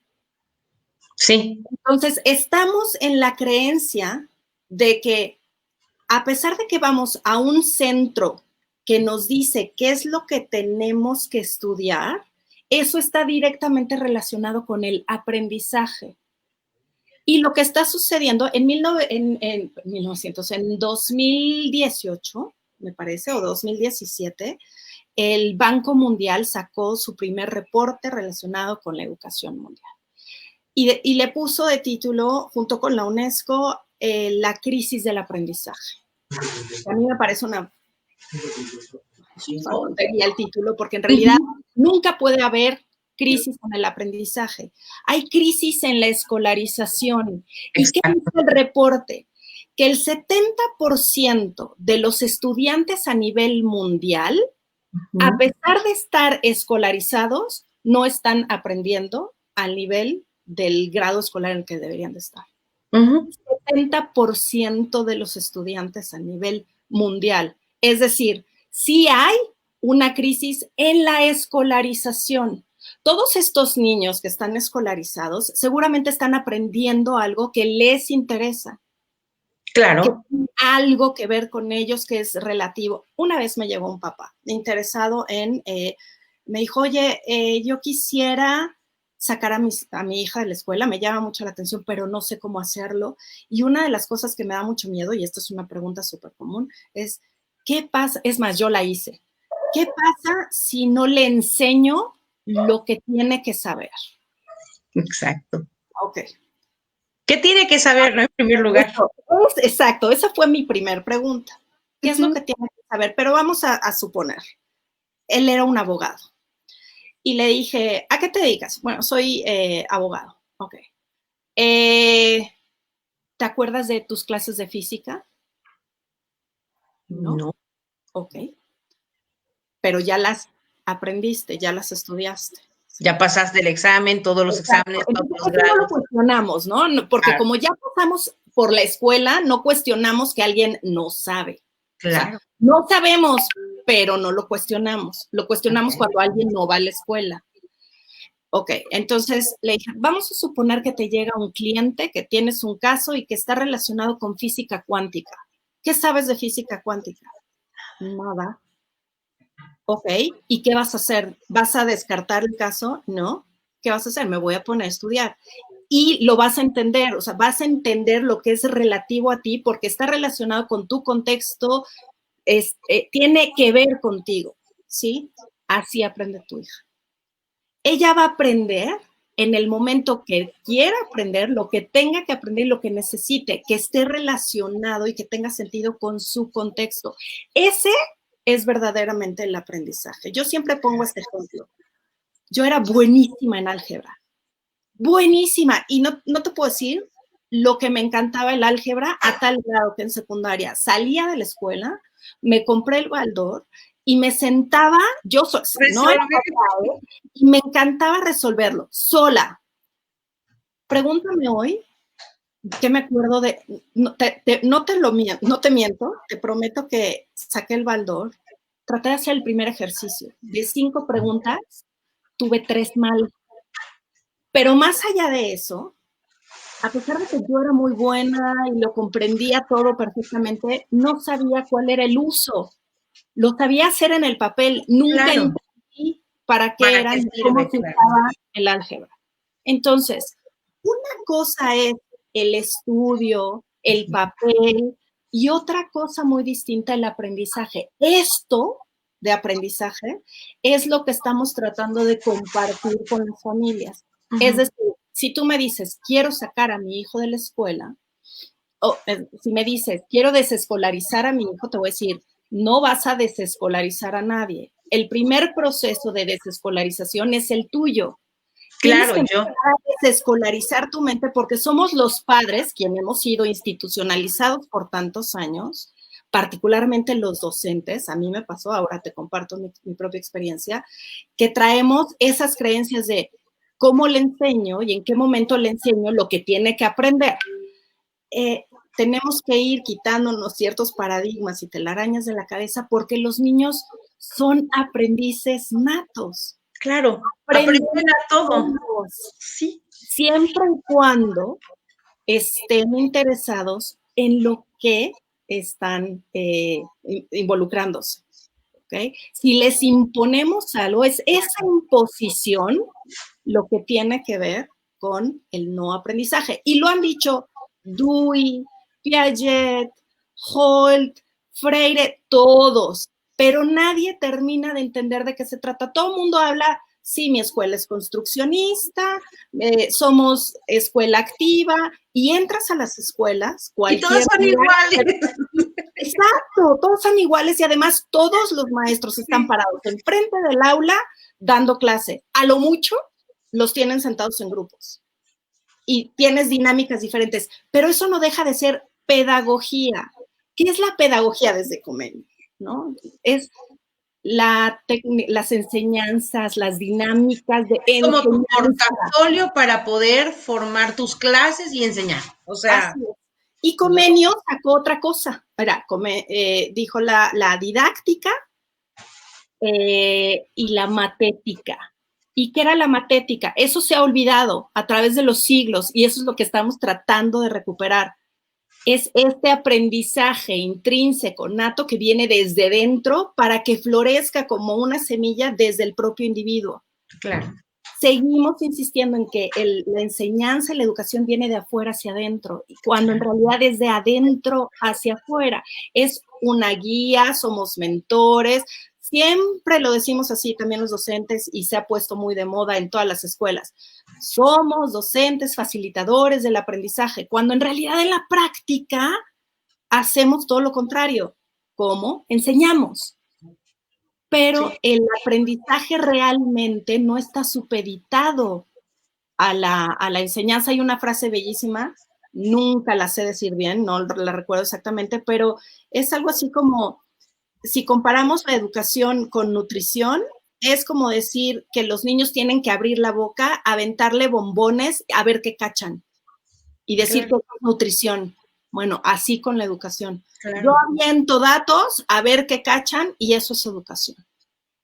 Sí. Entonces, estamos en la creencia de que, a pesar de que vamos a un centro que nos dice qué es lo que tenemos que estudiar, eso está directamente relacionado con el aprendizaje. Y lo que está sucediendo en 2018, me parece, o 2017, el Banco Mundial sacó su primer reporte relacionado con la educación mundial. Y le puso de título, junto con la UNESCO, la crisis del aprendizaje. A mí me parece una tontería el título, porque en realidad nunca puede haber crisis en el aprendizaje. Hay crisis en la escolarización. ¿Y qué dice el reporte? Que el 70% de los estudiantes a nivel mundial, a pesar de estar escolarizados, no están aprendiendo al nivel del grado escolar en el que deberían de estar. 70% de los estudiantes a nivel mundial. Es decir, sí hay una crisis en la escolarización. Todos estos niños que están escolarizados seguramente están aprendiendo algo que les interesa. Claro. Que tiene algo que ver con ellos que es relativo. Una vez me llegó un papá interesado en, me dijo, oye, yo quisiera sacar a mi hija de la escuela, me llama mucho la atención, pero no sé cómo hacerlo. Y una de las cosas que me da mucho miedo, y esto es una pregunta súper común, es, ¿qué pasa? Es más, yo la hice. ¿Qué pasa si no le enseño lo que tiene que saber? Exacto. Ok. ¿Qué tiene que saber, no, en primer lugar? Exacto, esa fue mi primer pregunta. ¿Qué es lo que tiene que saber? Pero vamos a suponer, él era un abogado. Y le dije, ¿a qué te dedicas? Bueno, soy abogado. Ok. ¿Te acuerdas de tus clases de física? No. Ok. Pero ya las aprendiste, ya las estudiaste. Ya pasaste el examen, todos los exámenes, todos los grados. No lo cuestionamos, ¿no? Porque como ya pasamos por la escuela, no cuestionamos que alguien no sabe. O sea, Claro. no sabemos, pero no lo cuestionamos. Lo cuestionamos Ok. cuando alguien no va a la escuela. Ok, entonces le dije, vamos a suponer que te llega un cliente, que tienes un caso y que está relacionado con física cuántica. ¿Qué sabes de física cuántica? Nada. Ok, ¿y qué vas a hacer? ¿Vas a descartar el caso? No. ¿Qué vas a hacer? Me voy a poner a estudiar. Y lo vas a entender, o sea, vas a entender lo que es relativo a ti porque está relacionado con tu contexto, tiene que ver contigo, ¿sí? Así aprende tu hija. Ella va a aprender en el momento que quiera aprender, lo que tenga que aprender, lo que necesite, que esté relacionado y que tenga sentido con su contexto. Ese es verdaderamente el aprendizaje. Yo siempre pongo este ejemplo. Yo era buenísima en álgebra, buenísima, y no te puedo decir lo que me encantaba el álgebra a tal grado que en secundaria salía de la escuela, me compré el baldor y me sentaba, no era papá, y me encantaba resolverlo sola. Pregúntame hoy, ¿qué me acuerdo de? No te miento, te prometo que saqué el baldor, traté de hacer el primer ejercicio. De 5 preguntas, tuve 3 mal. Pero más allá de eso, a pesar de que yo era muy buena y lo comprendía todo perfectamente, no sabía cuál era el uso. Lo sabía hacer en el papel, nunca Claro. entendí para qué ¿Para qué eran, cómo sirve? se Claro. usaba el álgebra. Entonces, una cosa es el estudio, el papel, y otra cosa muy distinta, el aprendizaje. Esto de aprendizaje es lo que estamos tratando de compartir con las familias. Es decir, si tú me dices, quiero sacar a mi hijo de la escuela, o si me dices, quiero desescolarizar a mi hijo, te voy a decir, no vas a desescolarizar a nadie. El primer proceso de desescolarización es el tuyo. Tienes Claro, que yo. empezar a desescolarizar tu mente porque somos los padres quienes hemos sido institucionalizados por tantos años, particularmente los docentes. A mí me pasó, ahora te comparto mi propia experiencia, que traemos esas creencias de cómo le enseño y en qué momento le enseño lo que tiene que aprender. Tenemos que ir quitándonos ciertos paradigmas y telarañas de la cabeza porque los niños son aprendices natos. Claro, Aprenden aprenden a todo. todos, Sí. siempre y cuando estén interesados en lo que están involucrándose. ¿Okay? Si les imponemos algo, es esa imposición lo que tiene que ver con el no aprendizaje. Y lo han dicho Dewey, Piaget, Holt, Freire, todos, pero nadie termina de entender de qué se trata. Todo el mundo habla, sí, mi escuela es construccionista, somos escuela activa, y entras a las escuelas, Y todos cualquier son día, iguales. exacto, todos son iguales y además todos los maestros están parados enfrente del aula dando clase. A lo mucho los tienen sentados en grupos y tienes dinámicas diferentes, pero eso no deja de ser pedagogía. ¿Qué es la pedagogía desde Comenio? ¿No? Es las enseñanzas, las dinámicas de Como tu enseñanza. portafolio para poder formar tus clases y enseñar. O sea, Así es. Y Comenio sacó otra cosa, dijo la didáctica y la matética. ¿Y qué era la matética? Eso se ha olvidado a través de los siglos y eso es lo que estamos tratando de recuperar. Es este aprendizaje intrínseco, nato, que viene desde dentro para que florezca como una semilla desde el propio individuo. claro. Seguimos insistiendo en que la enseñanza y la educación viene de afuera hacia adentro, cuando en realidad es de adentro hacia afuera. Es una guía, somos mentores, siempre lo decimos así también los docentes y se ha puesto muy de moda en todas las escuelas. Somos docentes facilitadores del aprendizaje, cuando en realidad en la práctica hacemos todo lo contrario. ¿Cómo? Enseñamos. Pero el aprendizaje realmente no está supeditado a la enseñanza. Hay una frase bellísima, nunca la sé decir bien, no la recuerdo exactamente, pero es algo así como, si comparamos la educación con nutrición, es como decir que los niños tienen que abrir la boca, aventarle bombones, a ver qué cachan, y decir que es nutrición. Bueno, así con la educación. Claro. Yo aviento datos a ver qué cachan y eso es educación.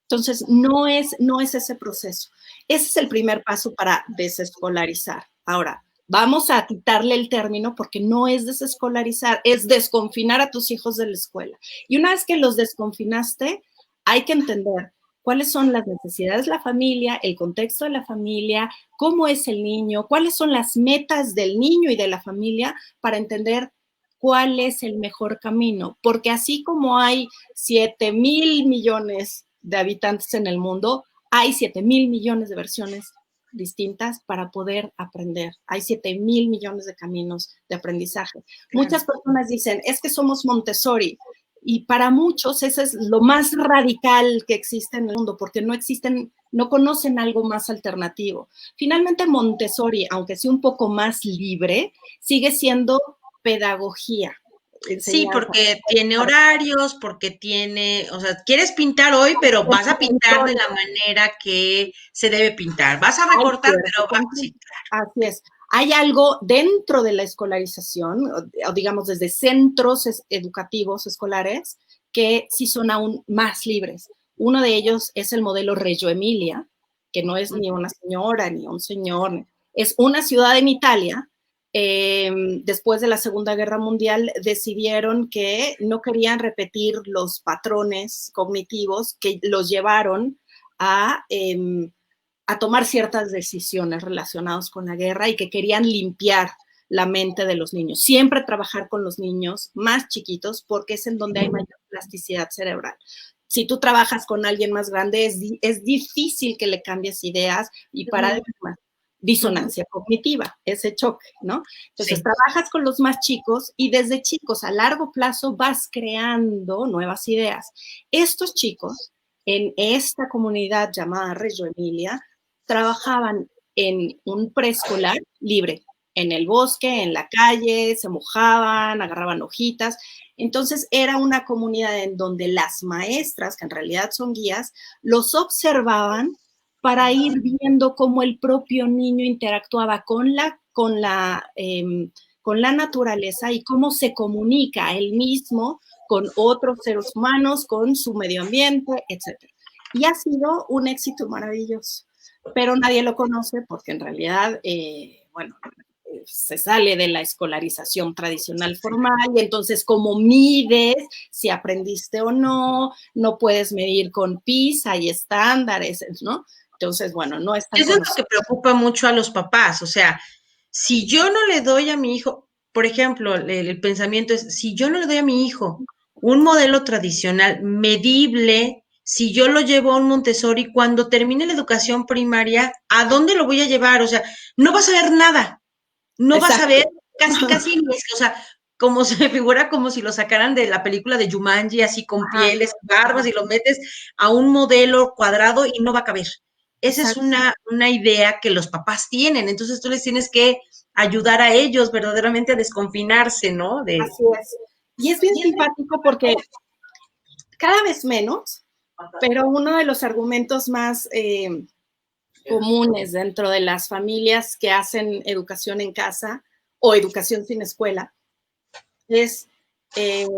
Entonces, no es ese proceso. Ese es el primer paso para desescolarizar. Ahora, vamos a quitarle el término porque no es desescolarizar, es desconfinar a tus hijos de la escuela. Y una vez que los desconfinaste, hay que entender cuáles son las necesidades de la familia, el contexto de la familia, cómo es el niño, cuáles son las metas del niño y de la familia para entender cuál es el mejor camino. Porque así como hay 7,000 millones de habitantes en el mundo, hay 7,000 millones de versiones distintas para poder aprender. Hay 7,000 millones de caminos de aprendizaje. Muchas personas dicen, es que somos Montessori. Y para muchos eso es lo más radical que existe en el mundo, porque no conocen algo más alternativo. Finalmente Montessori, aunque sea un poco más libre, sigue siendo pedagogía. Sí, porque tiene horarios, porque tiene, o sea, quieres pintar hoy, pero vas a pintar de la manera que se debe pintar. Vas a recortar, pero sí, claro. Así es. Hay algo dentro de la escolarización, o digamos desde centros educativos escolares, que sí son aún más libres. Uno de ellos es el modelo Reggio Emilia, que no es ni una señora ni un señor, es una ciudad en Italia. Después de la Segunda Guerra Mundial decidieron que no querían repetir los patrones cognitivos que los llevaron a tomar ciertas decisiones relacionadas con la guerra y que querían limpiar la mente de los niños. Siempre trabajar con los niños más chiquitos porque es en donde hay mayor plasticidad cerebral. Si tú trabajas con alguien más grande, es difícil que le cambies ideas y paradigmas. Disonancia cognitiva, ese choque, ¿no? Entonces, trabajas con los más chicos y desde chicos a largo plazo vas creando nuevas ideas. Estos chicos, en esta comunidad llamada Reggio Emilia, trabajaban en un preescolar libre, en el bosque, en la calle, se mojaban, agarraban hojitas. Entonces, era una comunidad en donde las maestras, que en realidad son guías, los observaban para ir viendo cómo el propio niño interactuaba con la naturaleza y cómo se comunica él mismo con otros seres humanos, con su medio ambiente, etc. Y ha sido un éxito maravilloso, pero nadie lo conoce porque en realidad, se sale de la escolarización tradicional formal y entonces cómo mides si aprendiste o no, no puedes medir con PISA y estándares, ¿no? Entonces, bueno, no es tan Eso es lo que preocupa mucho a los papás. O sea, si yo no le doy a mi hijo, por ejemplo, el pensamiento es, si yo no le doy a mi hijo un modelo tradicional medible, si yo lo llevo a un Montessori, cuando termine la educación primaria, ¿a dónde lo voy a llevar? O sea, no vas a ver nada. No vas a ver casi, o sea, como se me figura como si lo sacaran de la película de Jumanji, así con pieles, barbas, y lo metes a un modelo cuadrado y no va a caber. Esa es una idea que los papás tienen, entonces tú les tienes que ayudar a ellos verdaderamente a desconfinarse, ¿no? Así es. Y es bien simpático porque cada vez menos, pero uno de los argumentos más comunes dentro de las familias que hacen educación en casa o educación sin escuela es que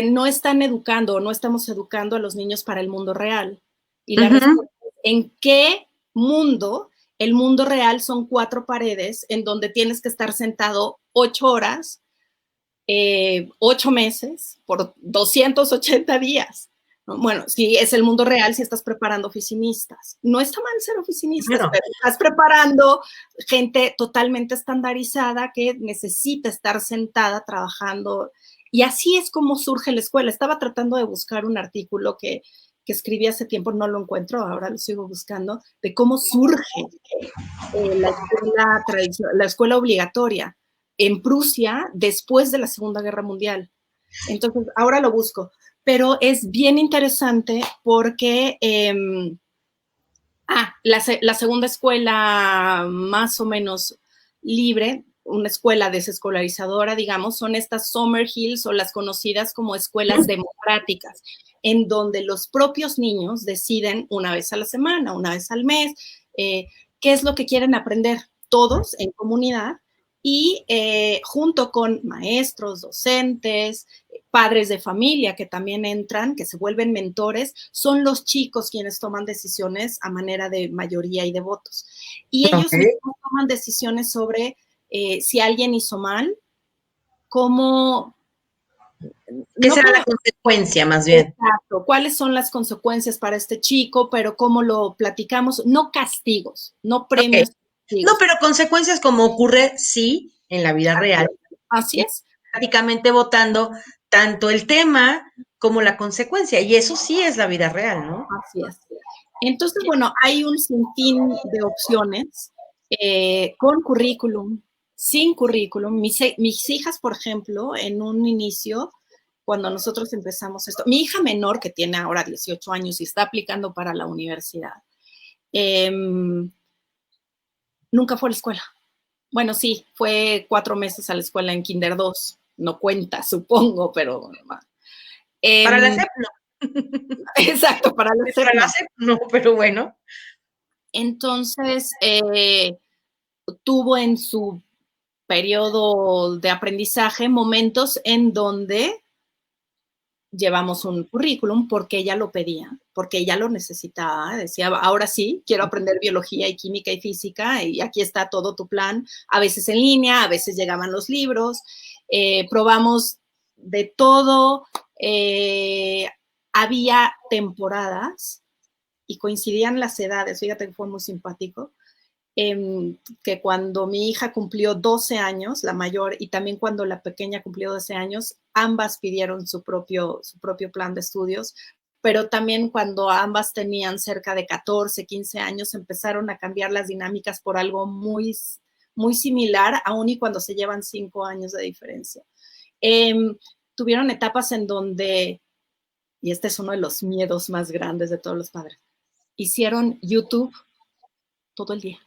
no están educando o no estamos educando a los niños para el mundo real. Y la respuesta es, ¿en qué mundo? El mundo real son 4 paredes en donde tienes que estar sentado 8 horas, 8 meses, por 280 días. ¿No? Bueno, si es el mundo real, si estás preparando oficinistas. No está mal ser oficinistas, pero estás preparando gente totalmente estandarizada que necesita estar sentada trabajando. Y así es como surge la escuela. Estaba tratando de buscar un artículo que escribí hace tiempo, no lo encuentro, ahora lo sigo buscando, de cómo surge la escuela obligatoria en Prusia después de la Segunda Guerra Mundial. Entonces, ahora lo busco. Pero es bien interesante porque la segunda escuela más o menos libre, una escuela desescolarizadora, digamos, son estas Summer Hills o las conocidas como escuelas democráticas, en donde los propios niños deciden una vez a la semana, una vez al mes, qué es lo que quieren aprender todos en comunidad y junto con maestros, docentes, padres de familia que también entran, que se vuelven mentores, son los chicos quienes toman decisiones a manera de mayoría y de votos. Y ellos mismos toman decisiones sobre si alguien hizo mal, cómo... ¿Qué será la consecuencia, más bien? Exacto, cuáles son las consecuencias para este chico, pero cómo lo platicamos, no castigos, no premios. Okay. No, pero consecuencias como ocurre, sí, en la vida real. Así es. Prácticamente votando tanto el tema como la consecuencia, y eso sí es la vida real, ¿no? Así es. Entonces, bueno, hay un sinfín de opciones con currículum, sin currículum. Mis hijas, por ejemplo, en un inicio, cuando nosotros empezamos esto, mi hija menor, que tiene ahora 18 años y está aplicando para la universidad, nunca fue a la escuela. Bueno, sí, fue 4 meses a la escuela en Kinder 2. No cuenta, supongo, pero... Para la SEP no. Exacto, para la SEP para la SEP no, pero bueno. Entonces, tuvo en su periodo de aprendizaje momentos en donde llevamos un currículum porque ella lo pedía, porque ella lo necesitaba, decía, ahora sí, quiero aprender biología y química y física y aquí está todo tu plan, a veces en línea, a veces llegaban los libros, probamos de todo, había temporadas y coincidían las edades, fíjate que fue muy simpático, que cuando mi hija cumplió 12 años, la mayor, y también cuando la pequeña cumplió 12 años, ambas pidieron su propio plan de estudios, pero también cuando ambas tenían cerca de 14, 15 años, empezaron a cambiar las dinámicas por algo muy, muy similar, aun y cuando se llevan 5 años de diferencia. Tuvieron etapas en donde, y este es uno de los miedos más grandes de todos los padres, hicieron YouTube todo el día.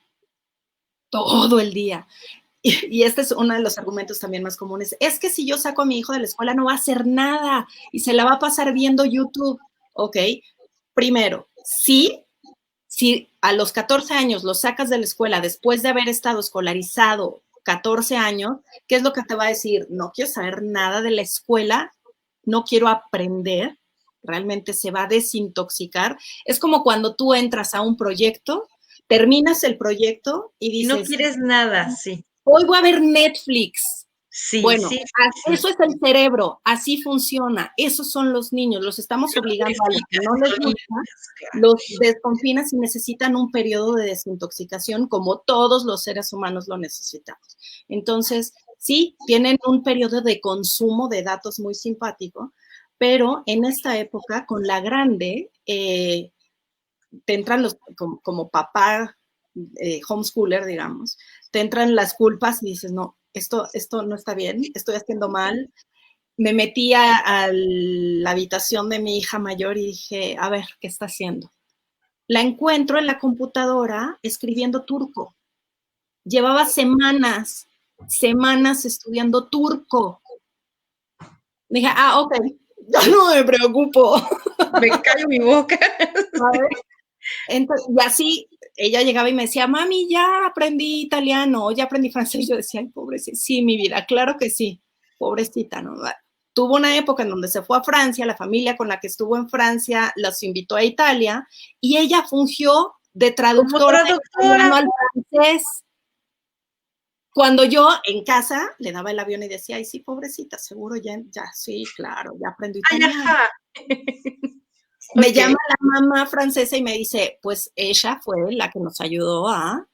Todo el día. Y este es uno de los argumentos también más comunes. Es que si yo saco a mi hijo de la escuela no va a hacer nada y se la va a pasar viendo YouTube. Ok, primero, sí, si a los 14 años lo sacas de la escuela después de haber estado escolarizado 14 años, ¿qué es lo que te va a decir? No quiero saber nada de la escuela, no quiero aprender, realmente se va a desintoxicar. Es como cuando tú entras a un proyecto, terminas el proyecto y dices... Y no quieres nada, sí. Hoy voy a ver Netflix. Sí, bueno, sí, eso es el cerebro, así funciona. Esos son los niños, los estamos obligando a los que no les gusta, los desconfinas y necesitan un periodo de desintoxicación como todos los seres humanos lo necesitamos. Entonces, sí, tienen un periodo de consumo de datos muy simpático, pero en esta época, con la grande, te entran los, como papá homeschooler, digamos, te entran las culpas y dices, no, esto no está bien, estoy haciendo mal. Me metí a la habitación de mi hija mayor y dije, a ver, ¿qué está haciendo? La encuentro en la computadora escribiendo turco. Llevaba semanas estudiando turco. Dije, ok, ya no me preocupo. Me callo mi boca. Entonces, y así ella llegaba y me decía, mami, ya aprendí italiano, ya aprendí francés. Yo decía, ay, pobrecita, sí, mi vida, claro que sí, pobrecita, ¿no? Tuvo una época en donde se fue a Francia, la familia con la que estuvo en Francia los invitó a Italia y ella fungió de traductora al francés. Cuando yo en casa le daba el avión y decía, ay, sí, pobrecita, seguro ya sí, claro, ya aprendí italiano. Me llama la mamá francesa y me dice, pues ella fue la que nos ayudó a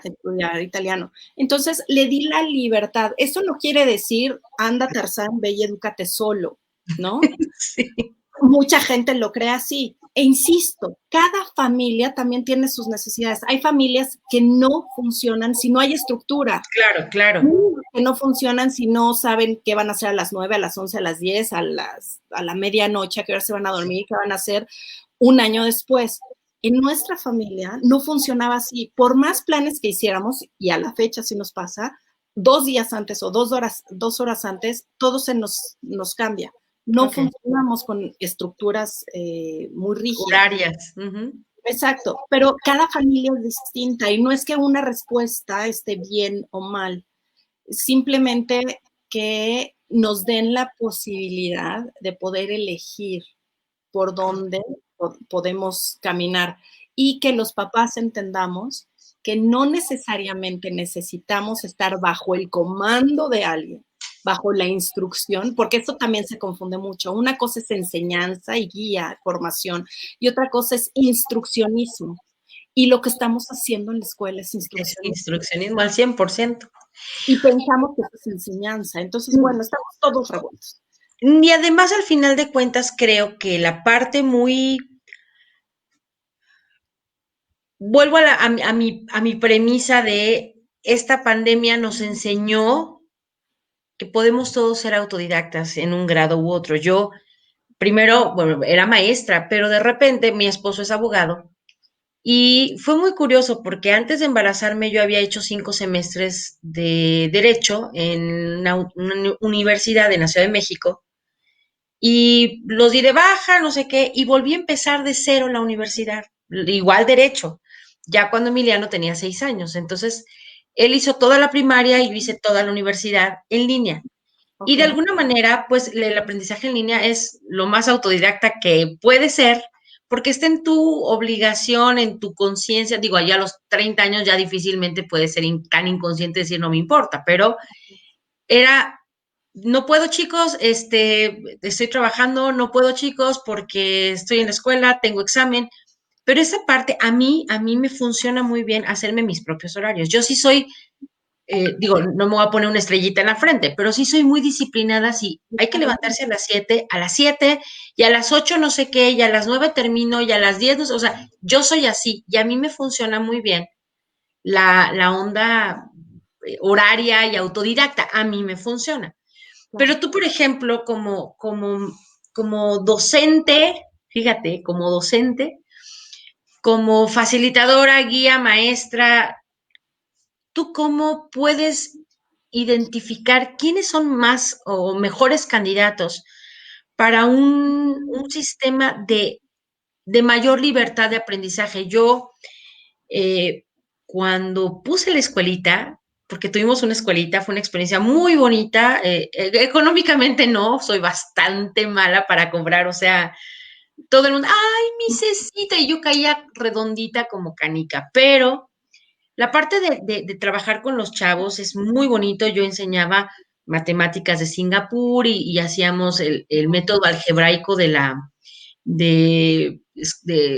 estudiar italiano. Entonces le di la libertad. Eso no quiere decir, anda Tarzán, ve y edúcate solo, ¿no? Sí. Mucha gente lo cree así. E insisto, cada familia también tiene sus necesidades. Hay familias que no funcionan si no hay estructura. Claro, claro. Que no funcionan si no saben qué van a hacer a las 9, a las 11, a las 10, a la medianoche, a qué hora se van a dormir, qué van a hacer un año después. En nuestra familia no funcionaba así. Por más planes que hiciéramos, y a la fecha sí nos pasa, 2 días antes o 2 horas antes, todo se nos cambia. No funcionamos con estructuras muy rígidas. Horarias. Exacto, pero cada familia es distinta y no es que una respuesta esté bien o mal. simplemente que nos den la posibilidad de poder elegir por dónde podemos caminar y que los papás entendamos que no necesariamente necesitamos estar bajo el comando de alguien, bajo la instrucción, porque esto también se confunde mucho. Una cosa es enseñanza y guía, formación, y otra cosa es instruccionismo. Y lo que estamos haciendo en la escuela es Es instruccionismo. instruccionismo al 100%. Y pensamos que eso es enseñanza. Entonces, bueno, estamos todos revueltos. Y además, al final de cuentas, creo que la parte muy... Vuelvo a mi premisa de esta pandemia nos enseñó que podemos todos ser autodidactas en un grado u otro. Yo primero, bueno, era maestra, pero de repente mi esposo es abogado y fue muy curioso porque antes de embarazarme yo había hecho 5 semestres de derecho en una universidad en la Ciudad de México y los di de baja, no sé qué, y volví a empezar de cero en la universidad, igual derecho, ya cuando Emiliano tenía 6 años. Entonces, él hizo toda la primaria y yo hice toda la universidad en línea. Y de Okay. alguna manera, pues el aprendizaje en línea es lo más autodidacta que puede ser, porque está en tu obligación, en tu conciencia. Digo, allá a los 30 años ya difícilmente puedes ser tan inconsciente de decir no me importa, pero era, no puedo chicos, estoy trabajando, no puedo chicos porque estoy en la escuela, tengo examen, pero esa parte a mí me funciona muy bien hacerme mis propios horarios. Yo sí soy digo, no me voy a poner una estrellita en la frente, pero sí soy muy disciplinada, sí, hay que levantarse a las 7 y a las 8 no sé qué, y a las 9 termino, y a las 10 no sé, o sea, yo soy así, y a mí me funciona muy bien la onda horaria y autodidacta, a mí me funciona. Claro. Pero tú, por ejemplo, como docente, fíjate, como docente, como facilitadora, guía, maestra, ¿tú cómo puedes identificar quiénes son más o mejores candidatos para un sistema de mayor libertad de aprendizaje? Yo, eh, cuando puse la escuelita, porque tuvimos una escuelita, fue una experiencia muy bonita, económicamente no, soy bastante mala para cobrar, o sea, todo el mundo, ay, mi cecita, y yo caía redondita como canica, pero la parte de trabajar con los chavos es muy bonito. Yo enseñaba matemáticas de Singapur y hacíamos el método algebraico de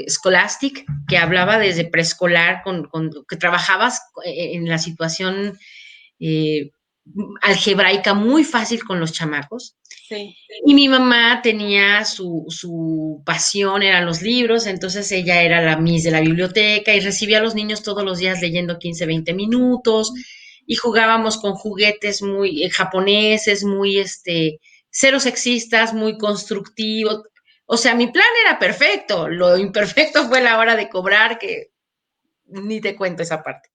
Scholastic, que hablaba desde preescolar, que trabajabas en la situación eh, algebraica muy fácil con los chamacos. Sí. Y mi mamá tenía su pasión, eran los libros, entonces ella era la miss de la biblioteca y recibía a los niños todos los días leyendo 15, 20 minutos y jugábamos con juguetes muy japoneses, muy cero sexistas, muy constructivos. O sea, mi plan era perfecto, lo imperfecto fue la hora de cobrar, que ni te cuento esa parte.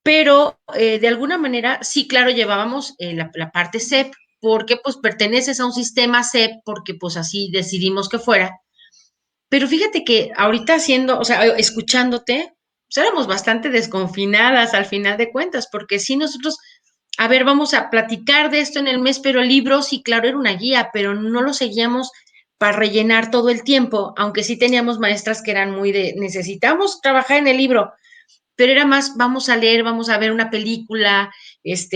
Pero de alguna manera, sí, claro, llevábamos la parte CEP, porque pues perteneces a un sistema CEP, porque pues así decidimos que fuera. Pero fíjate que ahorita haciendo, o sea, escuchándote, pues éramos bastante desconfinadas al final de cuentas, porque sí nosotros, a ver, vamos a platicar de esto en el mes, pero el libro sí, claro, era una guía, pero no lo seguíamos para rellenar todo el tiempo, aunque sí teníamos maestras que eran muy de, necesitamos trabajar en el libro, pero era más, vamos a leer, vamos a ver una película,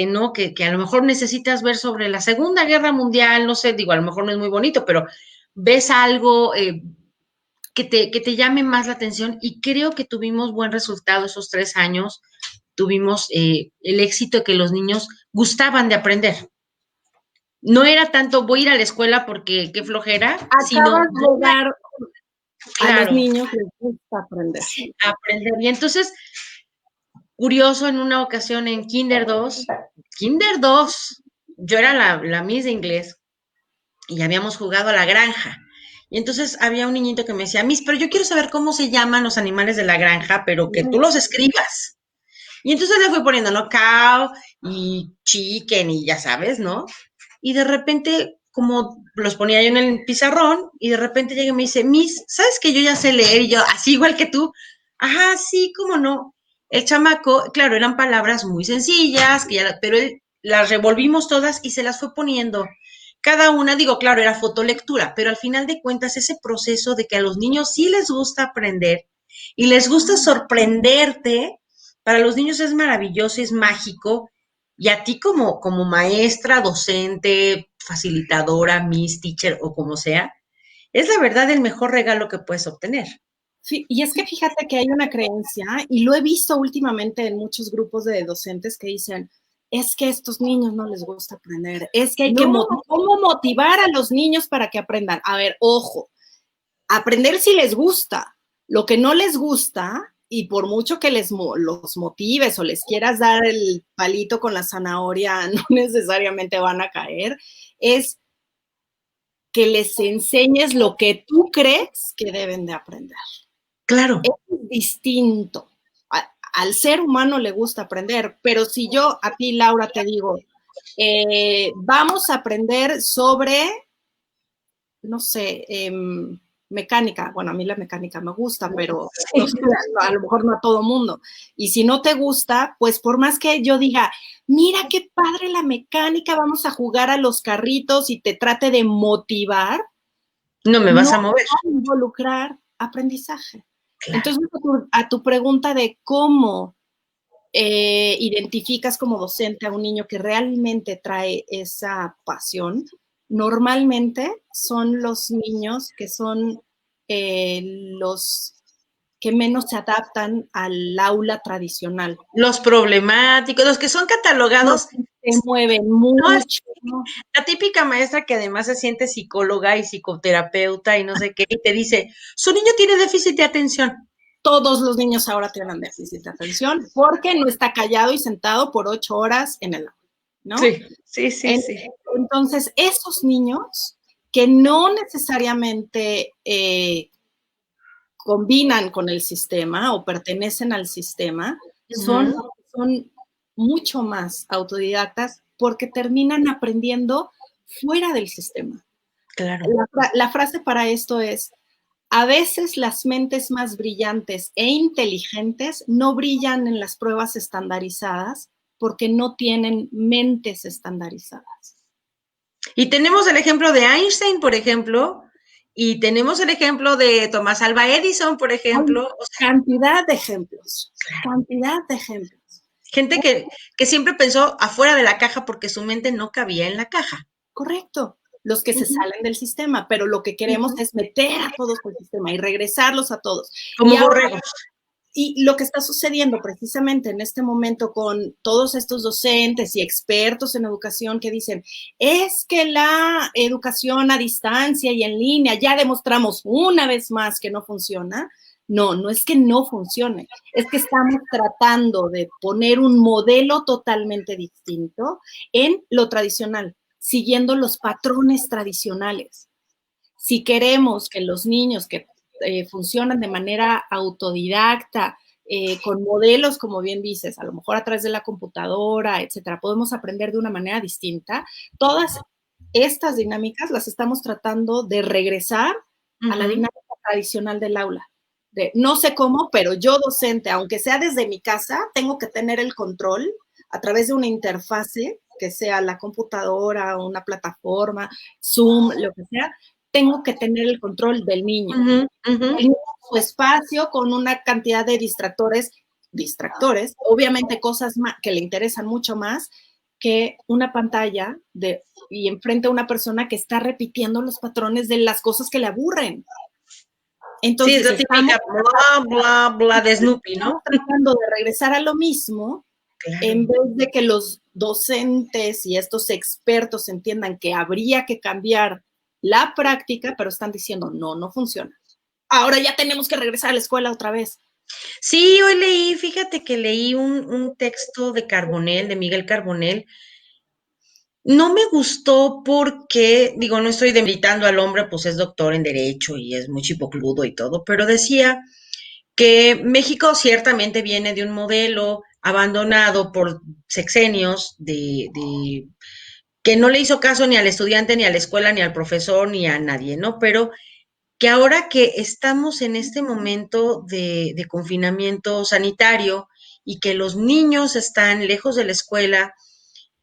¿no? Que a lo mejor necesitas ver sobre la Segunda Guerra Mundial, no sé, digo, a lo mejor no es muy bonito, pero ves algo que te llame más la atención y creo que tuvimos buen resultado esos 3 años, tuvimos el éxito de que los niños gustaban de aprender. No era tanto voy a ir a la escuela porque qué flojera, sino Acabas de dar a los claro, niños les gusta aprender. aprender. Y entonces curioso, en una ocasión en Kinder 2 yo era la Miss de inglés y habíamos jugado a la granja. Y entonces había un niñito que me decía, Miss, pero yo quiero saber cómo se llaman los animales de la granja, pero que tú los escribas. Y entonces le fui poniendo, ¿no? Cow y chicken y ya sabes, ¿no? Y de repente, como los ponía yo en el pizarrón, y de repente llega y me dice, Miss, ¿sabes que yo ya sé leer? Y yo, así igual que tú, ajá, sí, cómo no. El chamaco, claro, eran palabras muy sencillas, pero él las revolvimos todas y se las fue poniendo. Cada una, digo, claro, era fotolectura, pero al final de cuentas ese proceso de que a los niños sí les gusta aprender y les gusta sorprenderte, para los niños es maravilloso, es mágico, y a ti como maestra, docente, facilitadora, Miss Teacher o como sea, es la verdad el mejor regalo que puedes obtener. Sí, y es que fíjate que hay una creencia, y lo he visto últimamente en muchos grupos de docentes que dicen, es que a estos niños no les gusta aprender, es que hay que ¿cómo motivar a los niños para que aprendan? A ver, ojo, aprender si les gusta, lo que no les gusta, y por mucho que los motives o les quieras dar el palito con la zanahoria, no necesariamente van a caer, es que les enseñes lo que tú crees que deben de aprender. Claro. Es distinto. Al ser humano le gusta aprender, pero si yo a ti, Laura, te digo, vamos a aprender sobre, no sé, mecánica. Bueno, a mí la mecánica me gusta, pero no sé, a lo mejor no a todo mundo. Y si no te gusta, pues por más que yo diga, mira qué padre la mecánica, vamos a jugar a los carritos y te trate de motivar, no me vas a mover. Va a involucrar aprendizaje. Claro. Entonces, a tu pregunta de cómo identificas como docente a un niño que realmente trae esa pasión, normalmente son los niños que son los que menos se adaptan al aula tradicional. Los problemáticos, los que son catalogados. Se mueven mucho. No, la típica maestra que además se siente psicóloga y psicoterapeuta y no sé qué, y te dice, su niño tiene déficit de atención. Todos los niños ahora tienen déficit de atención porque no está callado y sentado por 8 horas en el aula, ¿no? Sí. Entonces, esos niños que no necesariamente combinan con el sistema o pertenecen al sistema, son mucho más autodidactas porque terminan aprendiendo fuera del sistema. Claro. La frase para esto es, a veces las mentes más brillantes e inteligentes no brillan en las pruebas estandarizadas porque no tienen mentes estandarizadas. Y tenemos el ejemplo de Einstein, por ejemplo, y tenemos el ejemplo de Tomás Alva Edison, por ejemplo. Cantidad de ejemplos, cantidad de ejemplos. Gente que siempre pensó afuera de la caja porque su mente no cabía en la caja. Correcto. Los que se salen del sistema, pero lo que queremos es meter a todos al sistema y regresarlos a todos. Como borregos. Y lo que está sucediendo precisamente en este momento con todos estos docentes y expertos en educación que dicen, es que la educación a distancia y en línea ya demostramos una vez más que no funciona. No, no es que no funcione, es que estamos tratando de poner un modelo totalmente distinto en lo tradicional, siguiendo los patrones tradicionales. Si queremos que los niños que funcionan de manera autodidacta, con modelos, como bien dices, a lo mejor a través de la computadora, etcétera, podemos aprender de una manera distinta, todas estas dinámicas las estamos tratando de regresar a la dinámica tradicional del aula. De, no sé cómo, pero yo docente, aunque sea desde mi casa, tengo que tener el control a través de una interfase, que sea la computadora, una plataforma, Zoom, lo que sea, tengo que tener el control del niño. El niño, su espacio con una cantidad de distractores, obviamente cosas que le interesan mucho más que una pantalla y enfrente a una persona que está repitiendo los patrones de las cosas que le aburren. Entonces, sí, es la típica bla de Snoopy, ¿no? Tratando de regresar a lo mismo, claro, en vez de que los docentes y estos expertos entiendan que habría que cambiar la práctica, pero están diciendo, no funciona. Ahora ya tenemos que regresar a la escuela otra vez. Sí, hoy fíjate que leí un texto de Carbonell, de Miguel Carbonell. No me gustó porque, digo, no estoy demeritando al hombre, pues es doctor en Derecho y es muy chipocludo y todo, pero decía que México ciertamente viene de un modelo abandonado por sexenios de que no le hizo caso ni al estudiante, ni a la escuela, ni al profesor, ni a nadie, ¿no? Pero que ahora que estamos en este momento de confinamiento sanitario y que los niños están lejos de la escuela,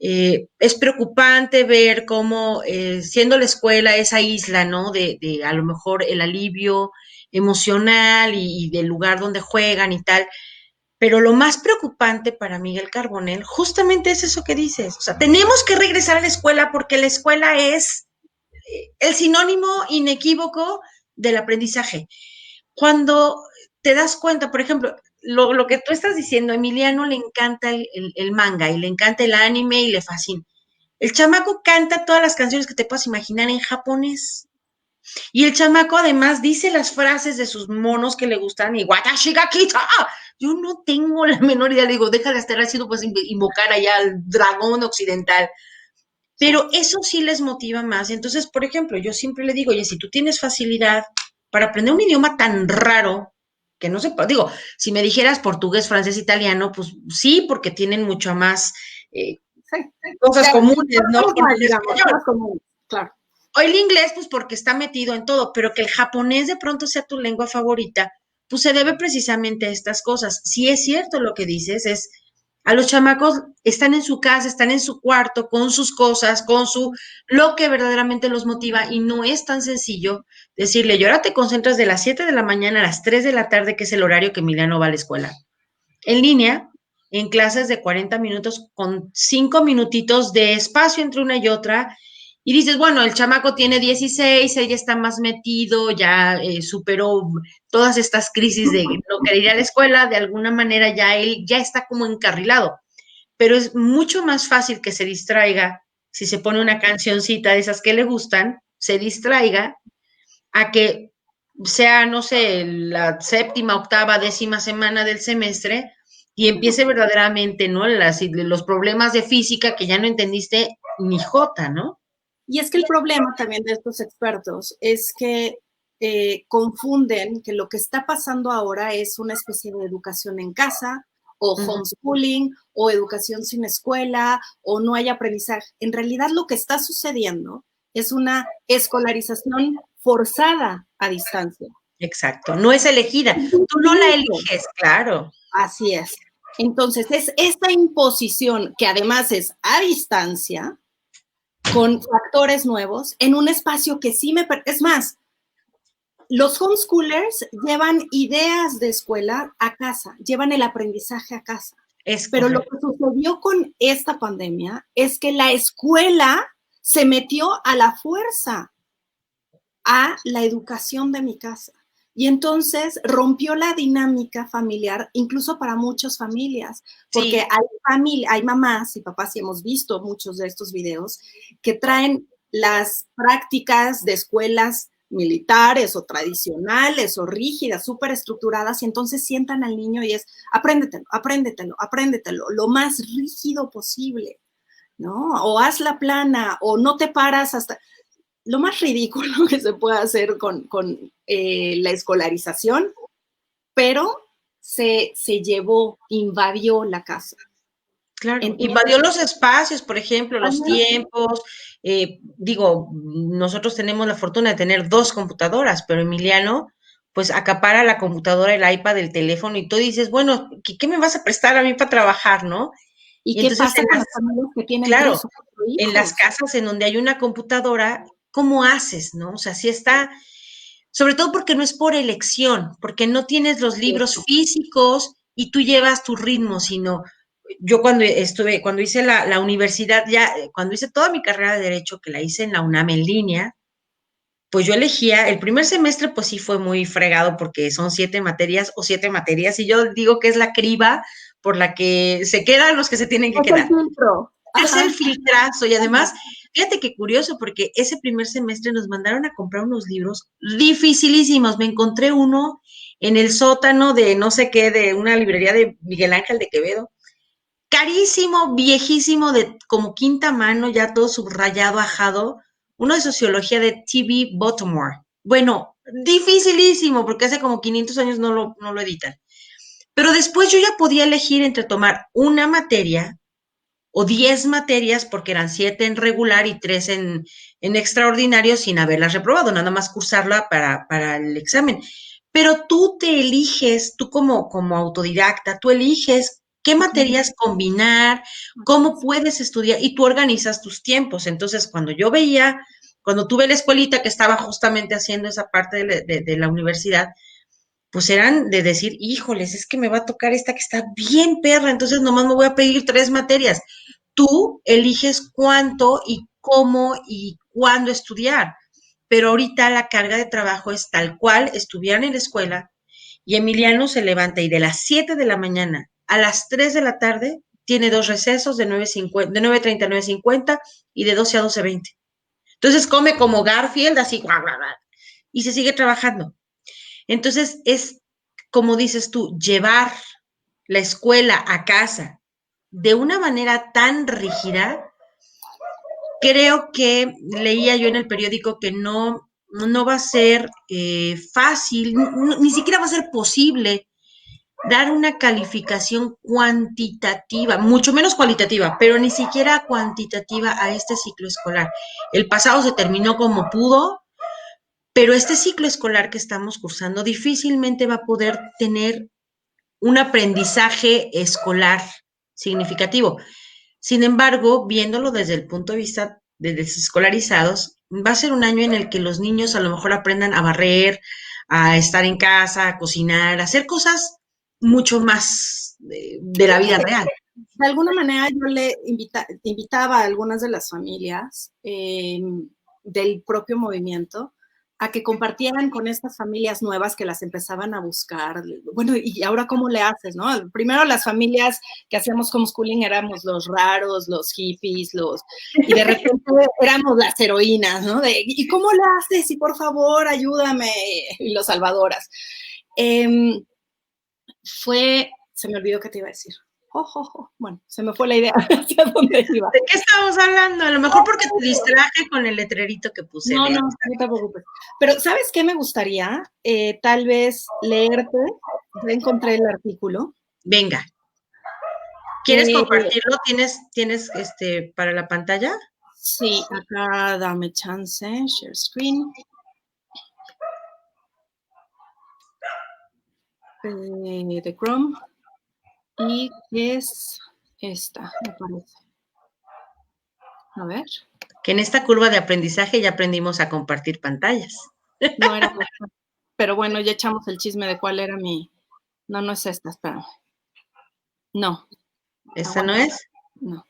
Es preocupante ver cómo, siendo la escuela esa isla, ¿no? De a lo mejor el alivio emocional y del lugar donde juegan y tal. Pero lo más preocupante para Miguel Carbonell justamente es eso que dices. O sea, tenemos que regresar a la escuela porque la escuela es el sinónimo inequívoco del aprendizaje. Cuando te das cuenta, por ejemplo, lo que tú estás diciendo, a Emiliano le encanta el manga y le encanta el anime y le fascina. El chamaco canta todas las canciones que te puedas imaginar en japonés. Y el chamaco además dice las frases de sus monos que le gustan y watashi ga kita. Yo no tengo la menor idea, le digo, déjale estar haciendo pues invocar allá al dragón occidental. Pero eso sí les motiva más. Y entonces, por ejemplo, yo siempre le digo, oye, si tú tienes facilidad para aprender un idioma tan raro, que no sé, digo, si me dijeras portugués, francés, italiano, pues sí, porque tienen mucho más Sí. cosas Ya, comunes, ¿no? Con más, el digamos, español. más común, claro. O el inglés, pues porque está metido en todo, pero que el japonés de pronto sea tu lengua favorita, pues se debe precisamente a estas cosas. Si es cierto lo que dices, es a los chamacos están en su casa, están en su cuarto, con sus cosas, con su lo que verdaderamente los motiva y no es tan sencillo decirle, y ahora te concentras de las 7 de la mañana a las 3 de la tarde, que es el horario que Emiliano va a la escuela. En línea, en clases de 40 minutos con 5 minutitos de espacio entre una y otra. Y dices, bueno, el chamaco tiene 16, ella está más metido, ya superó todas estas crisis de no querer ir a la escuela, de alguna manera ya él ya está como encarrilado. Pero es mucho más fácil que se distraiga si se pone una cancioncita de esas que le gustan, se distraiga, a que sea, no sé, la séptima, octava, décima semana del semestre y empiece verdaderamente, ¿no? Los problemas de física que ya no entendiste ni jota, ¿no? Y es que el problema también de estos expertos es que confunden que lo que está pasando ahora es una especie de educación en casa o homeschooling o educación sin escuela o no hay aprendizaje. En realidad lo que está sucediendo es una escolarización forzada a distancia. Exacto, no es elegida, tú no la eliges, claro. Así es. Entonces, es esta imposición que además es a distancia, con factores nuevos, en un espacio que sí me... Es más, los homeschoolers llevan ideas de escuela a casa, llevan el aprendizaje a casa. Pero lo que sucedió con esta pandemia es que la escuela se metió a la fuerza a la educación de mi casa. Y entonces rompió la dinámica familiar, incluso para muchas familias, porque sí. Hay mamás y papás, y hemos visto muchos de estos videos, que traen las prácticas de escuelas militares o tradicionales o rígidas, súper estructuradas, y entonces sientan al niño y es, apréndetelo, apréndetelo, apréndetelo, lo más rígido posible, ¿no? O haz la plana, o no te paras hasta... Lo más ridículo que se puede hacer con la escolarización, pero se llevó, invadió la casa. Claro, entonces, invadió los espacios, por ejemplo, los tiempos. Digo, nosotros tenemos la fortuna de tener 2 computadoras, pero Emiliano, pues acapara la computadora, el iPad, el teléfono, y tú dices, bueno, ¿qué me vas a prestar a mí para trabajar, no? ¿Y qué pasa con las familias que tienen 3 o 4 hijos? En las casas en donde hay una computadora, ¿cómo haces, no? O sea, sí está, sobre todo porque no es por elección, porque no tienes los libros físicos y tú llevas tu ritmo, sino yo cuando hice la universidad, ya, cuando hice toda mi carrera de Derecho, que la hice en la UNAM en línea, pues yo elegía, el primer semestre pues sí fue muy fregado porque son 7 materias o 7 materias, y yo digo que es la criba por la que se quedan los que se tienen que quedar. Es el filtrazo, y además, fíjate qué curioso, porque ese primer semestre nos mandaron a comprar unos libros dificilísimos. Me encontré uno en el sótano de no sé qué, de una librería de Miguel Ángel de Quevedo, carísimo, viejísimo, de como quinta mano, ya todo subrayado, ajado, uno de sociología de T.B. Baltimore. Bueno, dificilísimo, porque hace como 500 años no lo editan. Pero después yo ya podía elegir entre tomar una materia o 10 materias, porque eran 7 en regular y 3 en extraordinario, sin haberlas reprobado, nada más cursarla para el examen. Pero tú te eliges, tú como autodidacta, tú eliges qué materias combinar, cómo puedes estudiar y tú organizas tus tiempos. Entonces, cuando tuve la escuelita que estaba justamente haciendo esa parte de la universidad, pues eran de decir, híjoles, es que me va a tocar esta que está bien perra, entonces nomás me voy a pedir 3 materias. Tú eliges cuánto y cómo y cuándo estudiar, pero ahorita la carga de trabajo es tal cual estuvieran en la escuela y Emiliano se levanta y de las 7 de la mañana a las 3 de la tarde tiene 2 recesos de 9:50, de 9:30 a 9:50 y de 12 a 12:20. Entonces come como Garfield, así, guau, guau, guau, y se sigue trabajando. Entonces es, como dices tú, llevar la escuela a casa de una manera tan rígida. Creo que leía yo en el periódico que no va a ser fácil, ni siquiera va a ser posible dar una calificación cuantitativa, mucho menos cualitativa, pero ni siquiera cuantitativa a este ciclo escolar. El pasado se terminó como pudo, pero este ciclo escolar que estamos cursando difícilmente va a poder tener un aprendizaje escolar significativo. Sin embargo, viéndolo desde el punto de vista de desescolarizados, va a ser un año en el que los niños a lo mejor aprendan a barrer, a estar en casa, a cocinar, a hacer cosas mucho más de la vida real. De alguna manera yo le invitaba a algunas de las familias del propio movimiento a que compartieran con estas familias nuevas que las empezaban a buscar. Bueno, ¿y ahora cómo le haces, no? Primero las familias que hacíamos homeschooling éramos los raros, los hippies, y de repente éramos las heroínas, ¿no? ¿Y cómo le haces? Y por favor, ayúdame. Y los salvadoras. Se me olvidó qué te iba a decir. Bueno, se me fue la idea hacia dónde iba. ¿De qué estamos hablando? A lo mejor porque te distraje con el letrerito que puse. No te preocupes. Pero ¿sabes qué me gustaría? Tal vez leerte. Ya encontré el artículo. Venga. ¿Quieres compartirlo? ¿Tienes para la pantalla? Sí, acá dame chance. Share screen. De Chrome. Y es esta, me parece. A ver. Que en esta curva de aprendizaje ya aprendimos a compartir pantallas. No era esta. Pero bueno, ya echamos el chisme de cuál era mi... No es esta, espérame. No. ¿Esta no es? No.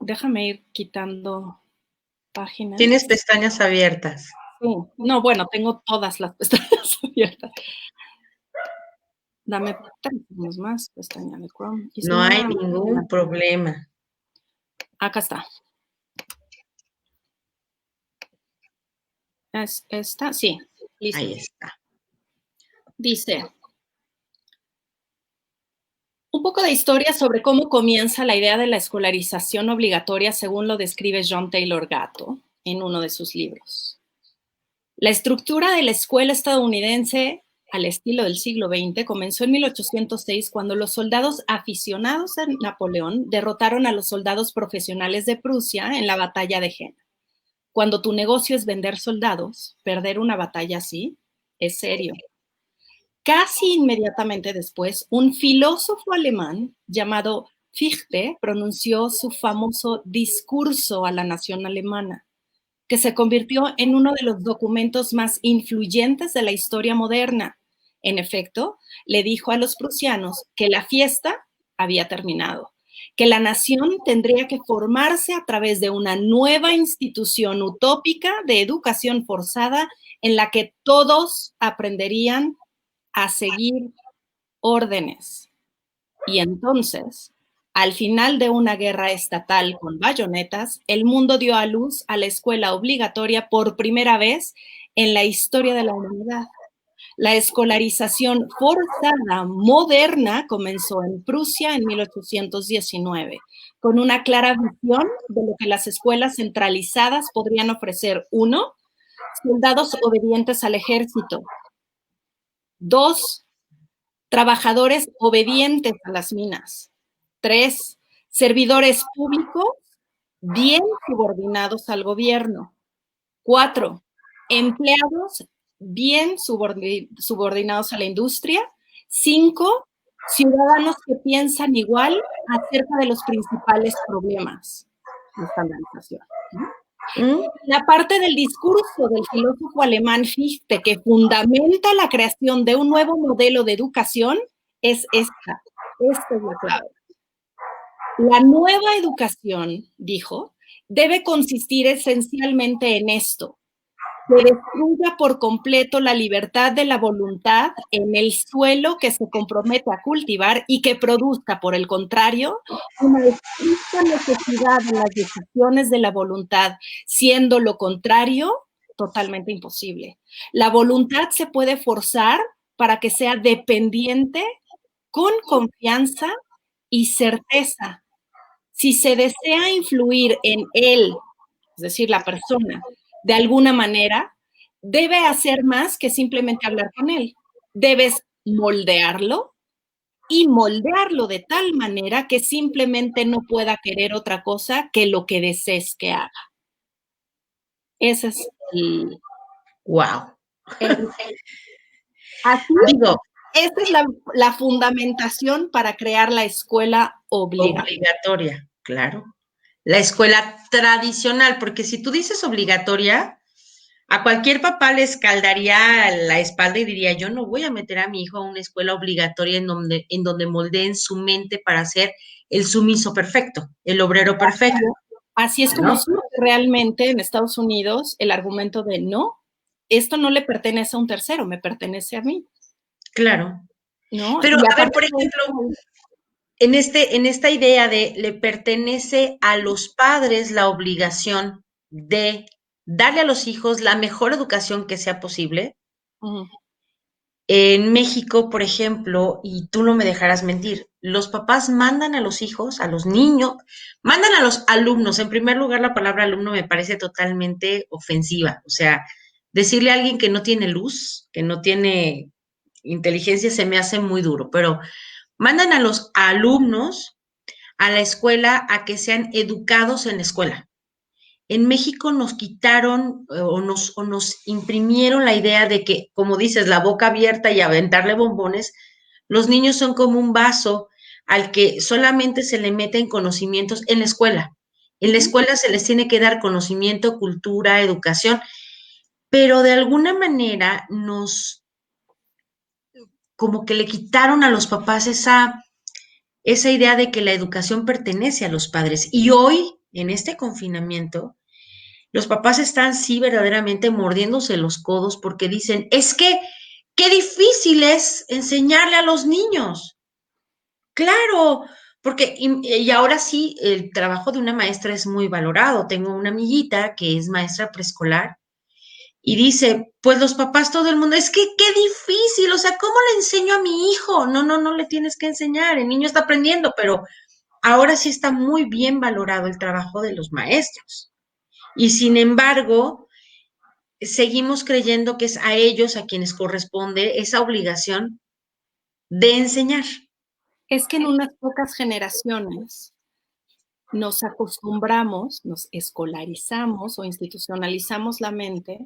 Déjame ir quitando páginas. Tienes pestañas abiertas. Sí. No, bueno, tengo todas las pestañas abiertas. Dame 3 segundos más, pestaña de Chrome. No hay ningún problema. Acá está. ¿Es esta? Sí. Listo. Ahí está. Dice, un poco de historia sobre cómo comienza la idea de la escolarización obligatoria según lo describe John Taylor Gatto en uno de sus libros. La estructura de la escuela estadounidense al estilo del siglo XX comenzó en 1806 cuando los soldados aficionados a Napoleón derrotaron a los soldados profesionales de Prusia en la batalla de Jena. Cuando tu negocio es vender soldados, perder una batalla así es serio. Casi inmediatamente después, un filósofo alemán llamado Fichte pronunció su famoso discurso a la nación alemana, que se convirtió en uno de los documentos más influyentes de la historia moderna. En efecto, le dijo a los prusianos que la fiesta había terminado, que la nación tendría que formarse a través de una nueva institución utópica de educación forzada en la que todos aprenderían a seguir órdenes. Y entonces, al final de una guerra estatal con bayonetas, el mundo dio a luz a la escuela obligatoria por primera vez en la historia de la humanidad. La escolarización forzada moderna comenzó en Prusia en 1819, con una clara visión de lo que las escuelas centralizadas podrían ofrecer. 1, soldados obedientes al ejército. 2, trabajadores obedientes a las minas. 3, servidores públicos bien subordinados al gobierno. 4, empleados bien subordinados a la industria. 5, ciudadanos que piensan igual acerca de los principales problemas de estandarización, ¿no? La parte del discurso del filósofo alemán Fichte que fundamenta la creación de un nuevo modelo de educación es esta. Esta es la clave. La nueva educación, dijo, debe consistir esencialmente en esto: que destruya por completo la libertad de la voluntad en el suelo que se compromete a cultivar y que produzca, por el contrario, una estricta necesidad de las decisiones de la voluntad, siendo lo contrario totalmente imposible. La voluntad se puede forzar para que sea dependiente con confianza y certeza. Si se desea influir en él, es decir, la persona, de alguna manera, debe hacer más que simplemente hablar con él. Debes moldearlo y moldearlo de tal manera que simplemente no pueda querer otra cosa que lo que desees que haga. Ese es el... Wow. Así, digo, esta es la fundamentación para crear la escuela obligatoria. Obligatoria, claro. La escuela tradicional, porque si tú dices obligatoria, a cualquier papá le escaldaría la espalda y diría, yo no voy a meter a mi hijo a una escuela obligatoria en donde moldeen su mente para ser el sumiso perfecto, el obrero perfecto. Así es como surge realmente en Estados Unidos el argumento de no, esto no le pertenece a un tercero, me pertenece a mí. Claro. ¿No? Pero, a ver, por ejemplo, en esta idea de le pertenece a los padres la obligación de darle a los hijos la mejor educación que sea posible. En México, por ejemplo, y tú no me dejarás mentir, los papás mandan a los hijos, a los niños, mandan a los alumnos. En primer lugar, la palabra alumno me parece totalmente ofensiva. O sea, decirle a alguien que no tiene luz, que no tiene inteligencia, se me hace muy duro, pero mandan a los alumnos a la escuela a que sean educados en la escuela. En México nos quitaron o nos imprimieron la idea de que, como dices, la boca abierta y aventarle bombones, los niños son como un vaso al que solamente se le meten conocimientos en la escuela. En la escuela se les tiene que dar conocimiento, cultura, educación, pero de alguna manera como que le quitaron a los papás esa idea de que la educación pertenece a los padres. Y hoy, en este confinamiento, los papás están sí verdaderamente mordiéndose los codos porque dicen, es que qué difícil es enseñarle a los niños. Claro, porque y ahora sí, el trabajo de una maestra es muy valorado. Tengo una amiguita que es maestra preescolar y dice, pues los papás, todo el mundo, es que qué difícil, o sea, ¿cómo le enseño a mi hijo? No, no, no le tienes que enseñar, el niño está aprendiendo, pero ahora sí está muy bien valorado el trabajo de los maestros. Y sin embargo, seguimos creyendo que es a ellos a quienes corresponde esa obligación de enseñar. Es que en unas pocas generaciones nos acostumbramos, nos escolarizamos o institucionalizamos la mente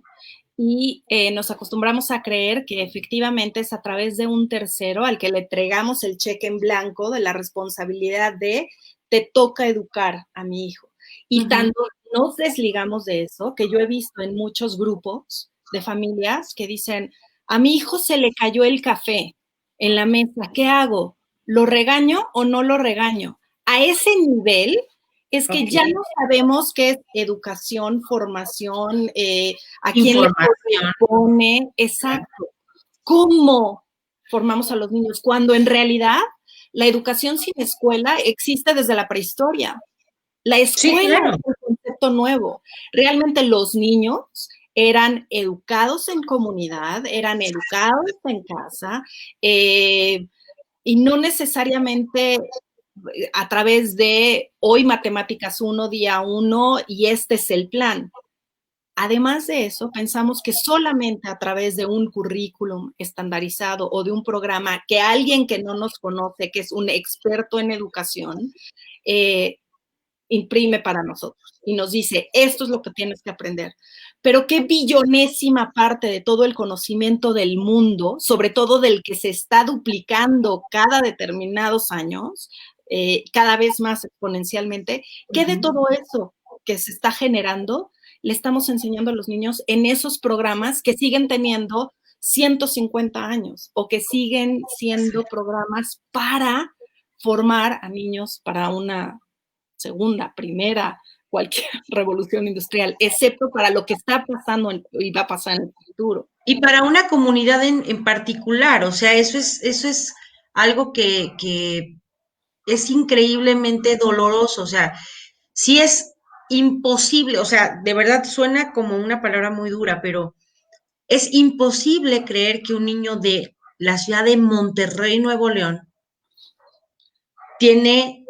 y nos acostumbramos a creer que efectivamente es a través de un tercero al que le entregamos el cheque en blanco de la responsabilidad de te toca educar a mi hijo. Y tanto nos desligamos de eso, que yo he visto en muchos grupos de familias que dicen, a mi hijo se le cayó el café en la mesa, ¿qué hago? ¿Lo regaño o no lo regaño? A ese nivel es que ya no sabemos qué es educación, formación, a quién le corresponde, exacto. ¿Cómo formamos a los niños? Cuando en realidad la educación sin escuela existe desde la prehistoria. La escuela es un concepto nuevo. Realmente los niños eran educados en comunidad, eran educados en casa, y no necesariamente a través de hoy matemáticas 1, día 1, y este es el plan. Además de eso, pensamos que solamente a través de un currículum estandarizado o de un programa que alguien que no nos conoce, que es un experto en educación, imprime para nosotros y nos dice, esto es lo que tienes que aprender. Pero qué billonésima parte de todo el conocimiento del mundo, sobre todo del que se está duplicando cada determinados años, cada vez más exponencialmente, ¿qué de todo eso que se está generando le estamos enseñando a los niños en esos programas que siguen teniendo 150 años o que siguen siendo programas para formar a niños para una segunda, primera, cualquier revolución industrial, excepto para lo que está pasando y va a pasar en el futuro? Y para una comunidad en particular, o sea, eso es algo que es increíblemente doloroso, o sea, sí es imposible, o sea, de verdad suena como una palabra muy dura, pero es imposible creer que un niño de la ciudad de Monterrey, Nuevo León, tiene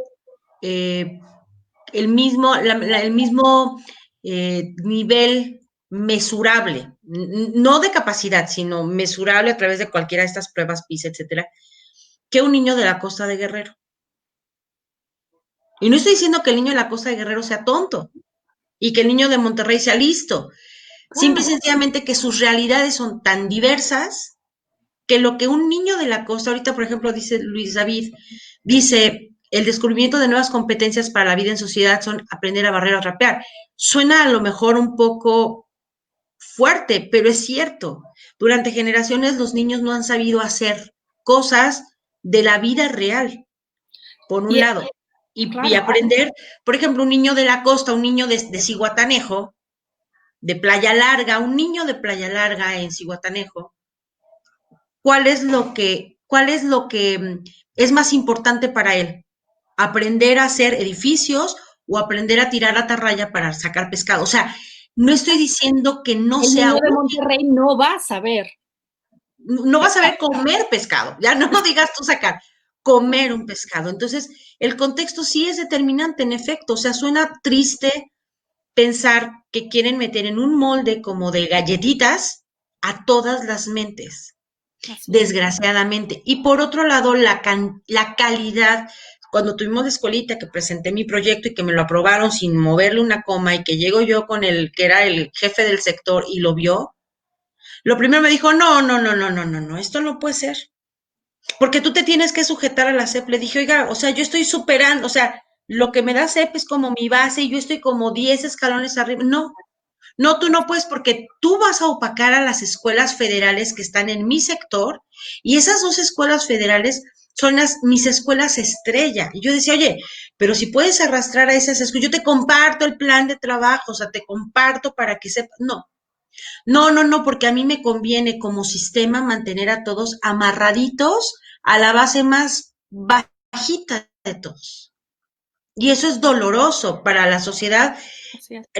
el mismo, el mismo nivel mesurable, no de capacidad, sino mesurable a través de cualquiera de estas pruebas PISA, etcétera, que un niño de la costa de Guerrero. Y no estoy diciendo que el niño de la costa de Guerrero sea tonto y que el niño de Monterrey sea listo. Simple y sencillamente que sus realidades son tan diversas que lo que un niño de la costa, ahorita por ejemplo dice Luis David, dice, el descubrimiento de nuevas competencias para la vida en sociedad son aprender a barrer o rapear. Suena a lo mejor un poco fuerte, pero es cierto. Durante generaciones los niños no han sabido hacer cosas de la vida real, por un lado. Y aprender, por ejemplo, un niño de la costa, un niño de Zihuatanejo, de Playa Larga, un niño de Playa Larga en Zihuatanejo, ¿cuál es lo que es más importante para él? ¿Aprender a hacer edificios o aprender a tirar atarraya para sacar pescado? O sea, no estoy diciendo que no sea El niño de Monterrey no va a saber. No vas a ver comer pescado, ya no digas tú sacar, comer un pescado. Entonces, el contexto sí es determinante, en efecto, o sea, suena triste pensar que quieren meter en un molde como de galletitas a todas las mentes, desgraciadamente. Y por otro lado, la calidad, cuando tuvimos de escuelita que presenté mi proyecto y que me lo aprobaron sin moverle una coma y que llego yo con el que era el jefe del sector y lo vio, lo primero me dijo, no, esto no puede ser. Porque tú te tienes que sujetar a la CEP. Le dije, oiga, o sea, yo estoy superando, o sea, lo que me da CEP es como mi base y yo estoy como 10 escalones arriba. No, tú no puedes porque tú vas a opacar a las escuelas federales que están en mi sector y esas dos escuelas federales son mis escuelas estrella. Y yo decía, oye, pero si puedes arrastrar a esas escuelas, yo te comparto el plan de trabajo, o sea, te comparto para que sepas. No, porque a mí me conviene como sistema mantener a todos amarraditos a la base más bajita de todos. Y eso es doloroso para la sociedad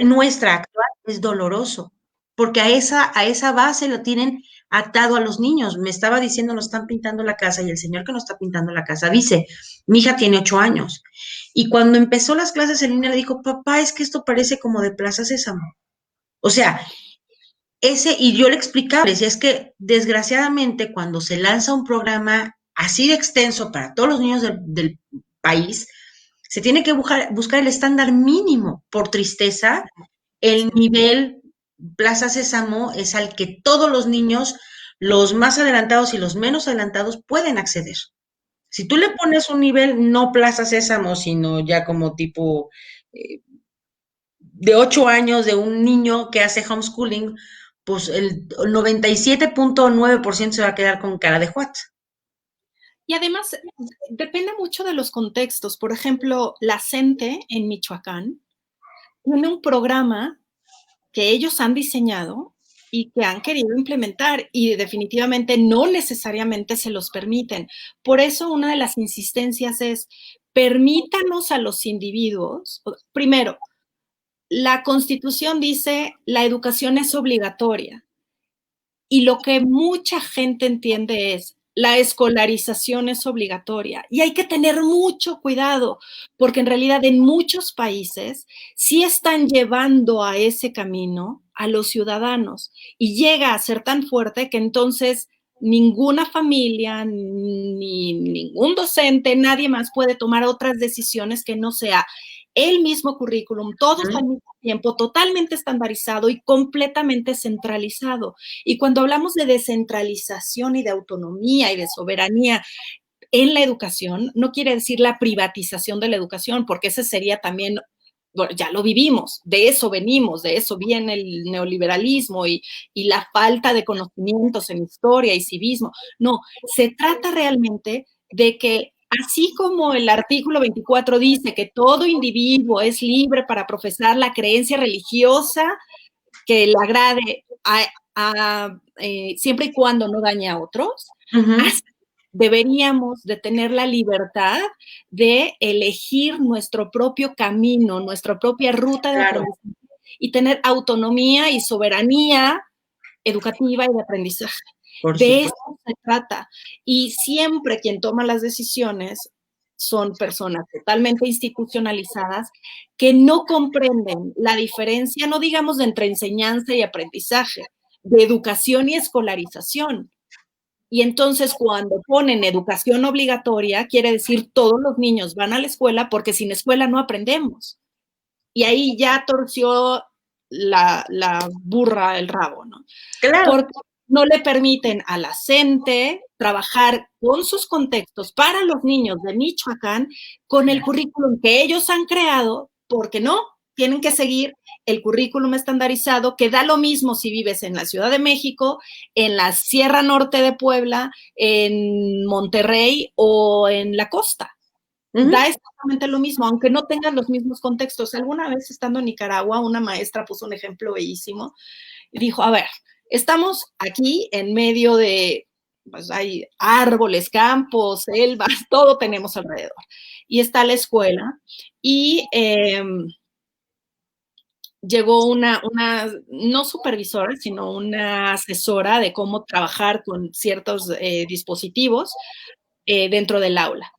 nuestra actual, es doloroso, porque a esa base lo tienen atado a los niños. Me estaba diciendo, nos están pintando la casa y el señor que nos está pintando la casa dice, mi hija tiene 8 años. Y cuando empezó las clases en línea le dijo, papá, es que esto parece como de Plaza Sésamo. O sea, y yo le explicaba, decía, es que desgraciadamente cuando se lanza un programa así de extenso para todos los niños del país, se tiene que buscar el estándar mínimo. Por tristeza, el nivel Plaza Sésamo es al que todos los niños, los más adelantados y los menos adelantados, pueden acceder. Si tú le pones un nivel no Plaza Sésamo, sino ya como tipo de 8 años de un niño que hace homeschooling, pues el 97.9% se va a quedar con cara de what. Y además, depende mucho de los contextos. Por ejemplo, la CENTE en Michoacán tiene un programa que ellos han diseñado y que han querido implementar y definitivamente no necesariamente se los permiten. Por eso una de las insistencias es, permítanos a los individuos, primero, la Constitución dice la educación es obligatoria y lo que mucha gente entiende es la escolarización es obligatoria y hay que tener mucho cuidado porque en realidad en muchos países sí están llevando a ese camino a los ciudadanos y llega a ser tan fuerte que entonces ninguna familia, ni ningún docente, nadie más puede tomar otras decisiones que no sea el mismo currículum, todos al mismo tiempo, totalmente estandarizado y completamente centralizado. Y cuando hablamos de descentralización y de autonomía y de soberanía en la educación, no quiere decir la privatización de la educación, porque ese sería también, bueno, ya lo vivimos, de eso venimos, de eso viene el neoliberalismo y la falta de conocimientos en historia y civismo. No, se trata realmente de que así como el artículo 24 dice que todo individuo es libre para profesar la creencia religiosa que le agrade siempre y cuando no dañe a otros, así deberíamos de tener la libertad de elegir nuestro propio camino, nuestra propia ruta de aprendizaje y tener autonomía y soberanía educativa y de aprendizaje. De eso se trata. Y siempre quien toma las decisiones son personas totalmente institucionalizadas que no comprenden la diferencia, no digamos de entre enseñanza y aprendizaje, de educación y escolarización. Y entonces cuando ponen educación obligatoria, quiere decir todos los niños van a la escuela porque sin escuela no aprendemos. Y ahí ya torció la burra el rabo, ¿no? Claro. Porque no le permiten a la CENTE trabajar con sus contextos para los niños de Michoacán con el currículum que ellos han creado, porque no, tienen que seguir el currículum estandarizado, que da lo mismo si vives en la Ciudad de México, en la Sierra Norte de Puebla, en Monterrey o en la costa. Da exactamente lo mismo, aunque no tengas los mismos contextos. Alguna vez estando en Nicaragua, una maestra puso un ejemplo bellísimo y dijo, a ver, estamos aquí en medio de, pues hay árboles, campos, selvas, todo tenemos alrededor. Y está la escuela y llegó una, no supervisora, sino una asesora de cómo trabajar con ciertos dispositivos dentro del aula.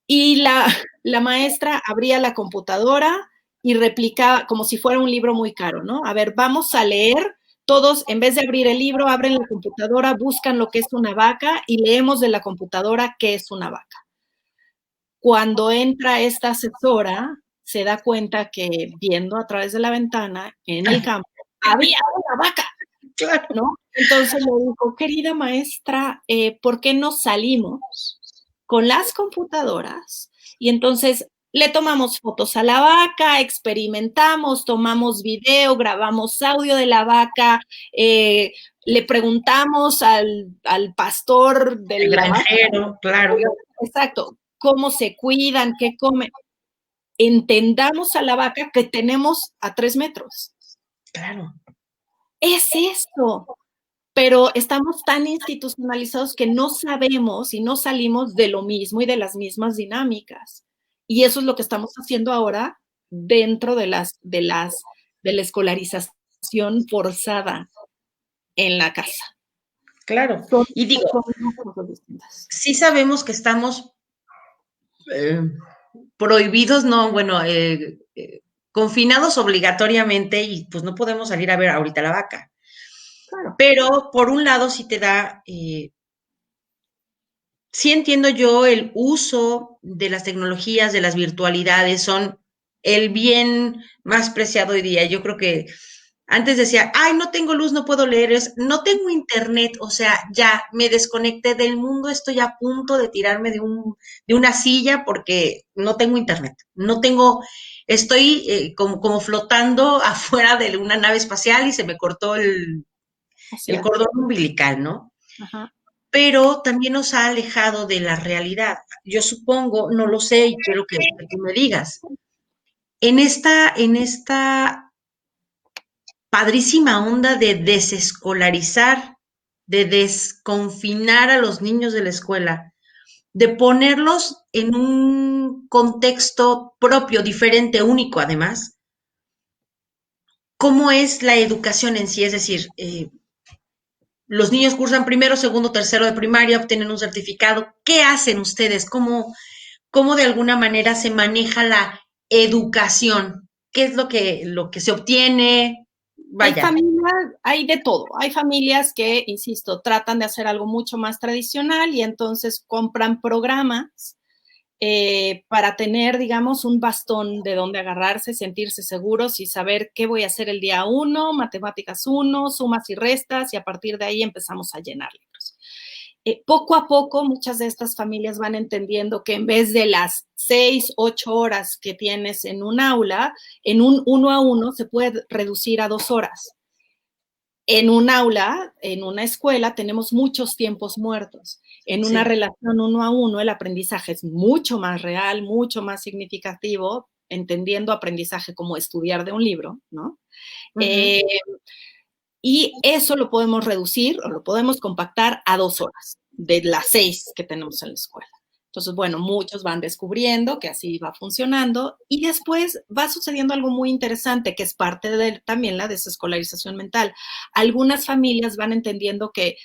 Y la maestra abría la computadora y replicaba como si fuera un libro muy caro, ¿no? A ver, vamos a leer. Todos, en vez de abrir el libro, abren la computadora, buscan lo que es una vaca y leemos de la computadora qué es una vaca. Cuando entra esta asesora, se da cuenta que viendo a través de la ventana, en el campo, había una vaca, ¿no? Entonces le dijo, querida maestra, ¿por qué no salimos con las computadoras? Y entonces le tomamos fotos a la vaca, experimentamos, tomamos video, grabamos audio de la vaca, le preguntamos al pastor del granjero, claro. Exacto, cómo se cuidan, qué comen. Entendamos a la vaca que tenemos a 3 metros. Claro. Es esto. Pero estamos tan institucionalizados que no sabemos y no salimos de lo mismo y de las mismas dinámicas. Y eso es lo que estamos haciendo ahora dentro de la escolarización forzada en la casa. Claro. Y digo, sí sabemos que estamos prohibidos, no, bueno, confinados obligatoriamente y pues no podemos salir a ver ahorita la vaca. Claro. Pero por un lado sí te da, sí entiendo yo el uso de las tecnologías, de las virtualidades, son el bien más preciado hoy día. Yo creo que antes decía, ay, no tengo luz, no puedo leer, no tengo internet, o sea, ya me desconecté del mundo, estoy a punto de tirarme de una silla porque no tengo internet, no tengo, estoy como flotando afuera de una nave espacial y se me cortó el cordón umbilical, ¿no? Ajá. Pero también nos ha alejado de la realidad. Yo supongo, no lo sé y quiero que tú me digas, en esta padrísima onda de desescolarizar, de desconfinar a los niños de la escuela, de ponerlos en un contexto propio, diferente, único además. ¿Cómo es la educación en sí? Es decir, los niños cursan primero, segundo, tercero de primaria, obtienen un certificado. ¿Qué hacen ustedes? ¿Cómo de alguna manera se maneja la educación? ¿Qué es lo que se obtiene? Vaya. Hay de todo. Hay familias que, insisto, tratan de hacer algo mucho más tradicional y entonces compran programas para tener, digamos, un bastón de donde agarrarse, sentirse seguros y saber qué voy a hacer el día 1, matemáticas 1, sumas y restas, y a partir de ahí empezamos a llenar libros. Poco a poco, muchas de estas familias van entendiendo que en vez de las 6, 8 horas que tienes en un aula, en un 1 a 1 se puede reducir a 2 horas. En un aula, en una escuela, tenemos muchos tiempos muertos. En una relación 1 a 1, el aprendizaje es mucho más real, mucho más significativo, entendiendo aprendizaje como estudiar de un libro, ¿no? Y eso lo podemos reducir o lo podemos compactar a 2 horas de las 6 que tenemos en la escuela. Entonces, bueno, muchos van descubriendo que así va funcionando y después va sucediendo algo muy interesante que es parte de también la desescolarización mental. Algunas familias van entendiendo que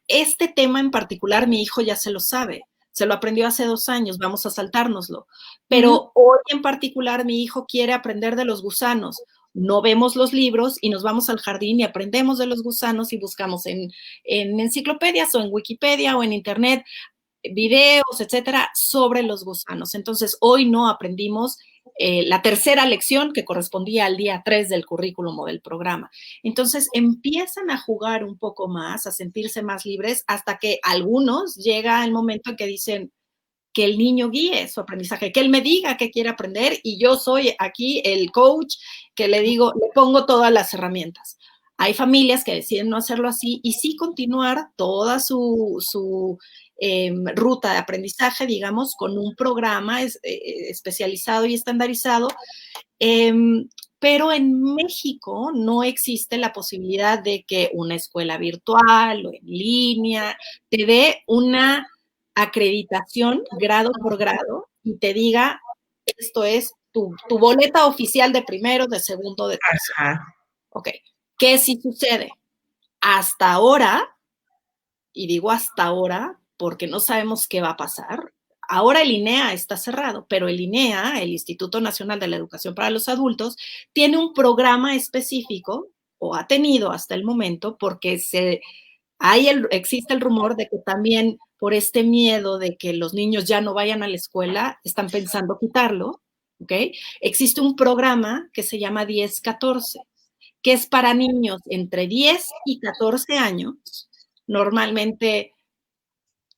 este tema en particular mi hijo ya se lo sabe, se lo aprendió hace 2 años, vamos a saltárnoslo. Pero hoy en particular mi hijo quiere aprender de los gusanos. No vemos los libros y nos vamos al jardín y aprendemos de los gusanos y buscamos en enciclopedias o en Wikipedia o en internet videos, etcétera, sobre los gusanos. Entonces, hoy no aprendimos la tercera lección que correspondía al día 3 del currículum o del programa. Entonces, empiezan a jugar un poco más, a sentirse más libres, hasta que algunos llega el momento en que dicen que el niño guíe su aprendizaje, que él me diga qué quiere aprender y yo soy aquí el coach que le digo, le pongo todas las herramientas. Hay familias que deciden no hacerlo así y sí continuar toda su ruta de aprendizaje, digamos, con un programa especializado y estandarizado. Pero en México no existe la posibilidad de que una escuela virtual o en línea te dé una acreditación grado por grado y te diga, esto es tu boleta oficial de primero, de segundo, de tercero. Ajá. Ok, ¿qué sí sucede? Hasta ahora, y digo hasta ahora porque no sabemos qué va a pasar, ahora el INEA está cerrado, pero el INEA, el Instituto Nacional de la Educación para los Adultos, tiene un programa específico, o ha tenido hasta el momento, porque existe el rumor de que también por este miedo de que los niños ya no vayan a la escuela, están pensando quitarlo, ¿ok? Existe un programa que se llama 10-14, que es para niños entre 10 y 14 años, normalmente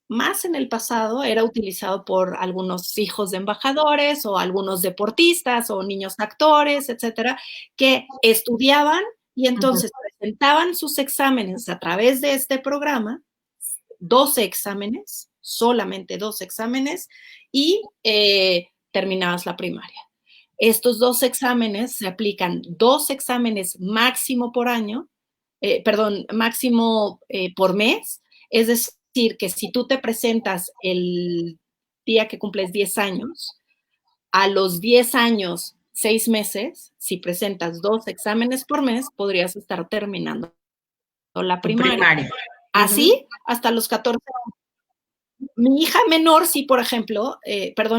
más en el pasado era utilizado por algunos hijos de embajadores o algunos deportistas o niños actores, etcétera, que estudiaban y entonces presentaban sus exámenes a través de este programa, 12 exámenes, solamente 12 exámenes, y terminabas la primaria. Estos 2 exámenes se aplican 2 exámenes máximo por año, máximo por mes, es decir, que si tú te presentas el día que cumples 10 años, a los 10 años, 6 meses, si presentas 2 exámenes por mes, podrías estar terminando la primaria. Así hasta los 14 años. Mi hija menor, sí, por ejemplo,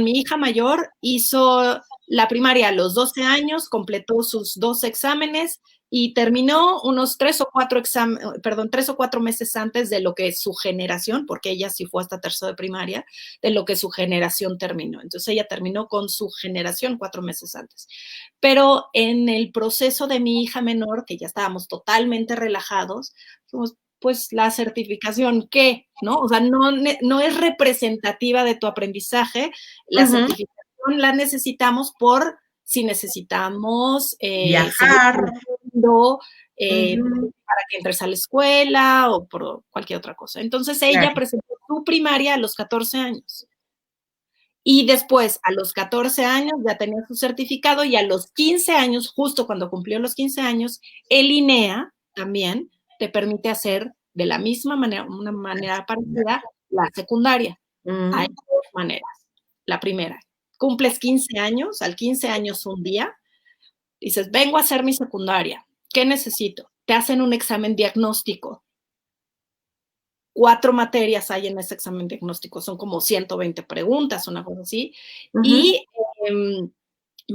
mi hija mayor hizo la primaria a los 12 años, completó sus 2 exámenes y terminó unos 3 o 4 meses antes de lo que su generación, porque ella sí fue hasta tercero de primaria, de lo que su generación terminó. Entonces ella terminó con su generación 4 meses antes. Pero en el proceso de mi hija menor, que ya estábamos totalmente relajados, pues la certificación, ¿qué? ¿No? O sea, no es representativa de tu aprendizaje. La certificación la necesitamos por si necesitamos viajar, para que entres a la escuela o por cualquier otra cosa. Entonces ella presentó su primaria a los 14 años. Y después, a los 14 años, ya tenía su certificado y a los 15 años, justo cuando cumplió los 15 años, el INEA también te permite hacer de la misma manera, una manera parecida, la secundaria. Hay 2 maneras. La primera, cumples 15 años, al 15 años un día, dices, vengo a hacer mi secundaria. ¿Qué necesito? Te hacen un examen diagnóstico. 4 materias hay en ese examen diagnóstico, son como 120 preguntas, una cosa así, y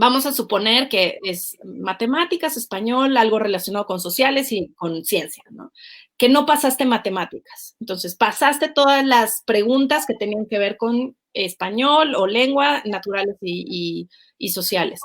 vamos a suponer que es matemáticas, español, algo relacionado con sociales y con ciencia, ¿no? Que no pasaste matemáticas. Entonces, pasaste todas las preguntas que tenían que ver con español o lengua, naturales y sociales.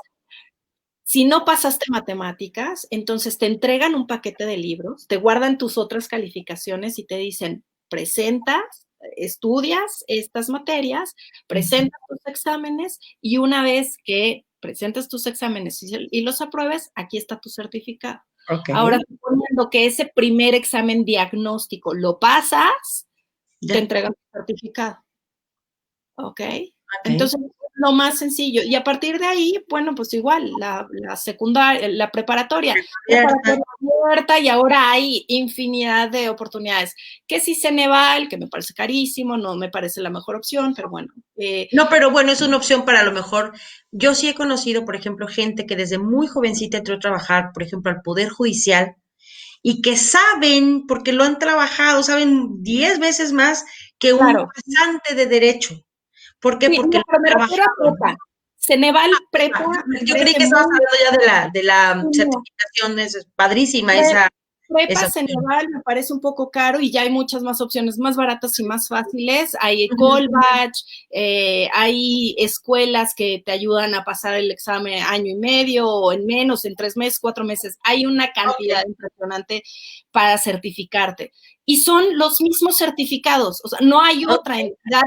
Si no pasaste matemáticas, entonces te entregan un paquete de libros, te guardan tus otras calificaciones y te dicen, presentas, estudias estas materias, presentas tus exámenes y una vez que presentes tus exámenes y los apruebes, aquí está tu certificado. Ok. Ahora, suponiendo que ese primer examen diagnóstico lo pasas, te entregan tu certificado. ¿Ok? Entonces, lo más sencillo. Y a partir de ahí, bueno, pues igual, la secundaria, la preparatoria abierta y ahora hay infinidad de oportunidades. Que si Ceneval, que me parece carísimo, no me parece la mejor opción, pero bueno. No, pero bueno, es una opción para lo mejor. Yo sí he conocido, por ejemplo, gente que desde muy jovencita entró a trabajar, por ejemplo, al Poder Judicial y que saben, porque lo han trabajado, saben 10 veces más que un pasante de derecho. ¿Por qué? Sí, porque no, pero me refiero a prepa. Ceneval prepa. Yo creí que estabas hablando ya de la certificación, es padrísima esa. Prepa Ceneval me parece un poco caro y ya hay muchas más opciones más baratas y más fáciles. Hay Colbach, hay escuelas que te ayudan a pasar el examen año y medio o en menos, en 3 meses, 4 meses. Hay una cantidad impresionante para certificarte. Y son los mismos certificados, o sea, no hay otra entidad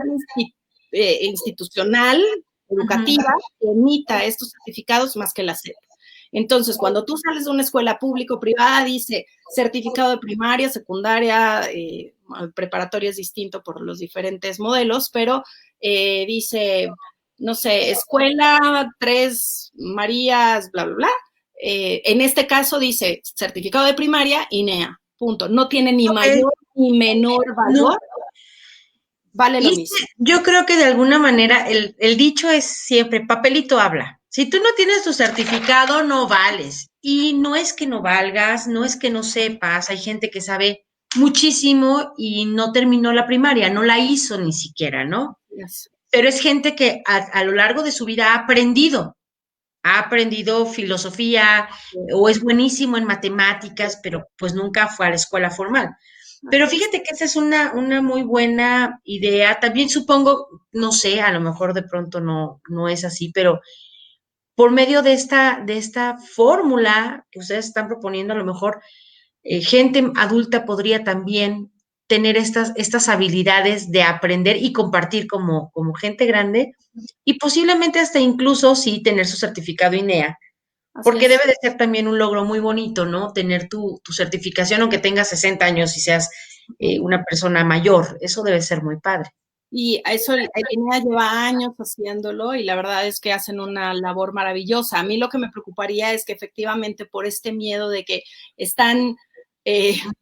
institucional, educativa, que emita estos certificados más que la SEP. Entonces, cuando tú sales de una escuela pública o privada, dice certificado de primaria, secundaria, preparatoria es distinto por los diferentes modelos, pero dice, no sé, escuela 3 Marías, bla, bla, bla. En este caso dice certificado de primaria, INEA, punto. No tiene ni mayor ni menor valor. Vale lo mismo. Yo creo que de alguna manera el dicho es siempre, papelito habla. Si tú no tienes tu certificado, no vales. Y no es que no valgas, no es que no sepas. Hay gente que sabe muchísimo y no terminó la primaria, no la hizo ni siquiera, ¿no? Yes. Pero es gente que a lo largo de su vida ha aprendido filosofía o es buenísimo en matemáticas, pero pues nunca fue a la escuela formal. Pero fíjate que esa es una muy buena idea. También supongo, no sé, a lo mejor de pronto no es así, pero por medio de esta fórmula que ustedes están proponiendo, a lo mejor gente adulta podría también tener estas habilidades de aprender y compartir como gente grande y posiblemente hasta incluso sí tener su certificado INEA, porque debe de ser también un logro muy bonito, ¿no? Tener tu certificación, aunque tengas 60 años y seas una persona mayor. Eso debe ser muy padre. Y eso, el INEA lleva años haciéndolo y la verdad es que hacen una labor maravillosa. A mí lo que me preocuparía es que efectivamente por este miedo de que están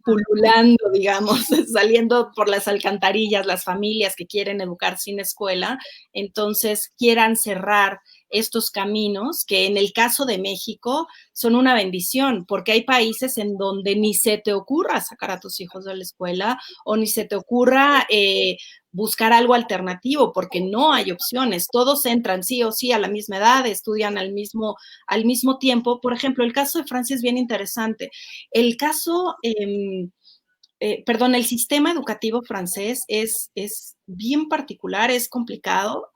pululando, digamos, saliendo por las alcantarillas las familias que quieren educar sin escuela, entonces quieran cerrar estos caminos que en el caso de México son una bendición, porque hay países en donde ni se te ocurra sacar a tus hijos de la escuela o ni se te ocurra buscar algo alternativo, porque no hay opciones. Todos entran sí o sí a la misma edad, estudian al mismo tiempo. Por ejemplo, el caso de Francia es bien interesante. El caso, el sistema educativo francés es bien particular, es complicado.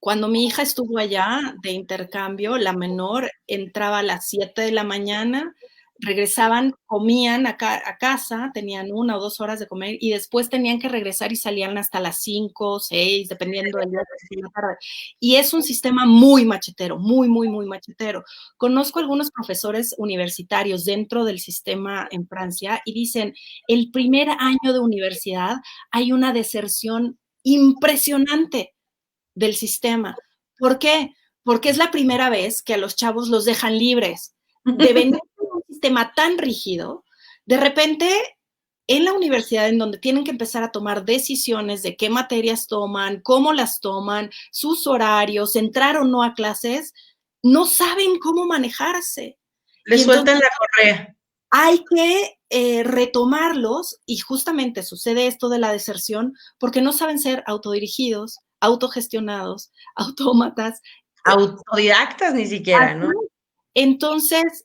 Cuando mi hija estuvo allá de intercambio, la menor entraba a las 7 de la mañana, regresaban, comían a casa, tenían 1 o 2 horas de comer y después tenían que regresar y salían hasta las 5, 6, dependiendo del día de la tarde. Y es un sistema muy machetero, muy, muy, muy machetero. Conozco algunos profesores universitarios dentro del sistema en Francia y dicen, el primer año de universidad hay una deserción impresionante del sistema. ¿Por qué? Porque es la primera vez que a los chavos los dejan libres. De venir de un sistema tan rígido, de repente en la universidad en donde tienen que empezar a tomar decisiones de qué materias toman, cómo las toman, sus horarios, entrar o no a clases, no saben cómo manejarse. Le sueltan la correa. Hay que retomarlos y justamente sucede esto de la deserción porque no saben ser autodirigidos, autogestionados, autómatas. Autodidactas ni siquiera, ¿no? Entonces,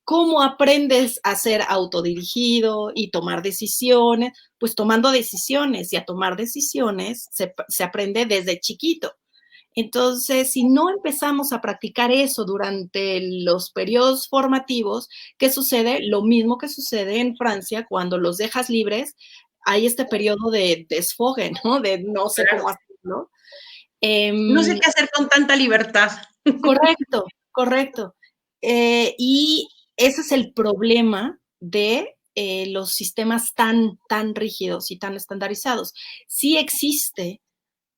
¿cómo aprendes a ser autodirigido y tomar decisiones? Pues tomando decisiones, y a tomar decisiones se aprende desde chiquito. Entonces, si no empezamos a practicar eso durante los periodos formativos, ¿qué sucede? Lo mismo que sucede en Francia cuando los dejas libres, hay este periodo de desfogue, ¿no? De no sé Claro. cómo hacerlo. No sé qué hacer con tanta libertad. Correcto, correcto. Y ese es el problema de los sistemas tan rígidos y tan estandarizados. Sí existe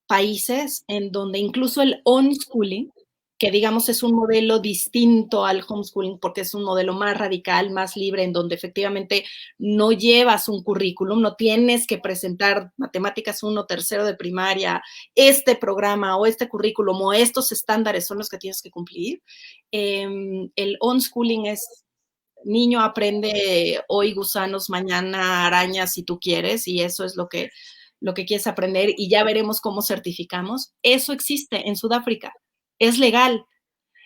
países en donde incluso el unschooling, que digamos es un modelo distinto al homeschooling porque es un modelo más radical, más libre, en donde efectivamente no llevas un currículum, no tienes que presentar matemáticas 1, tercero de primaria, este programa o este currículum o estos estándares son los que tienes que cumplir. El unschooling es niño aprende hoy gusanos, mañana arañas si tú quieres, y eso es lo que quieres aprender, y ya veremos cómo certificamos. Eso existe en Sudáfrica, es legal.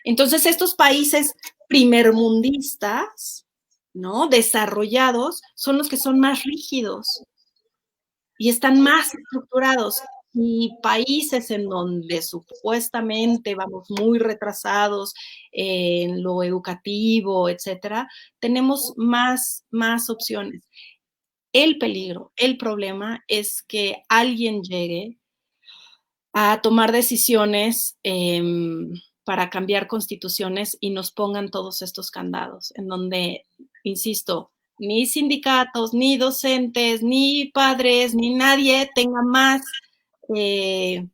Entonces, estos países primermundistas, ¿no? Desarrollados, son los que son más rígidos y están más estructurados. Y países en donde supuestamente vamos muy retrasados en lo educativo, etcétera, tenemos más opciones. El peligro, el problema es que alguien llegue a tomar decisiones para cambiar constituciones y nos pongan todos estos candados, en donde, insisto, ni sindicatos, ni docentes, ni padres, ni nadie tenga más el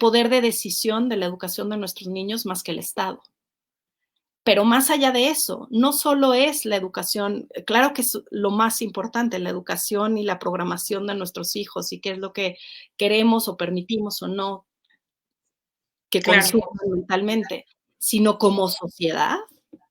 poder de decisión de la educación de nuestros niños más que el Estado. Pero más allá de eso, no solo es la educación, claro que es lo más importante, la educación y la programación de nuestros hijos y qué es lo que queremos o permitimos o no que consuman mentalmente, sino como sociedad,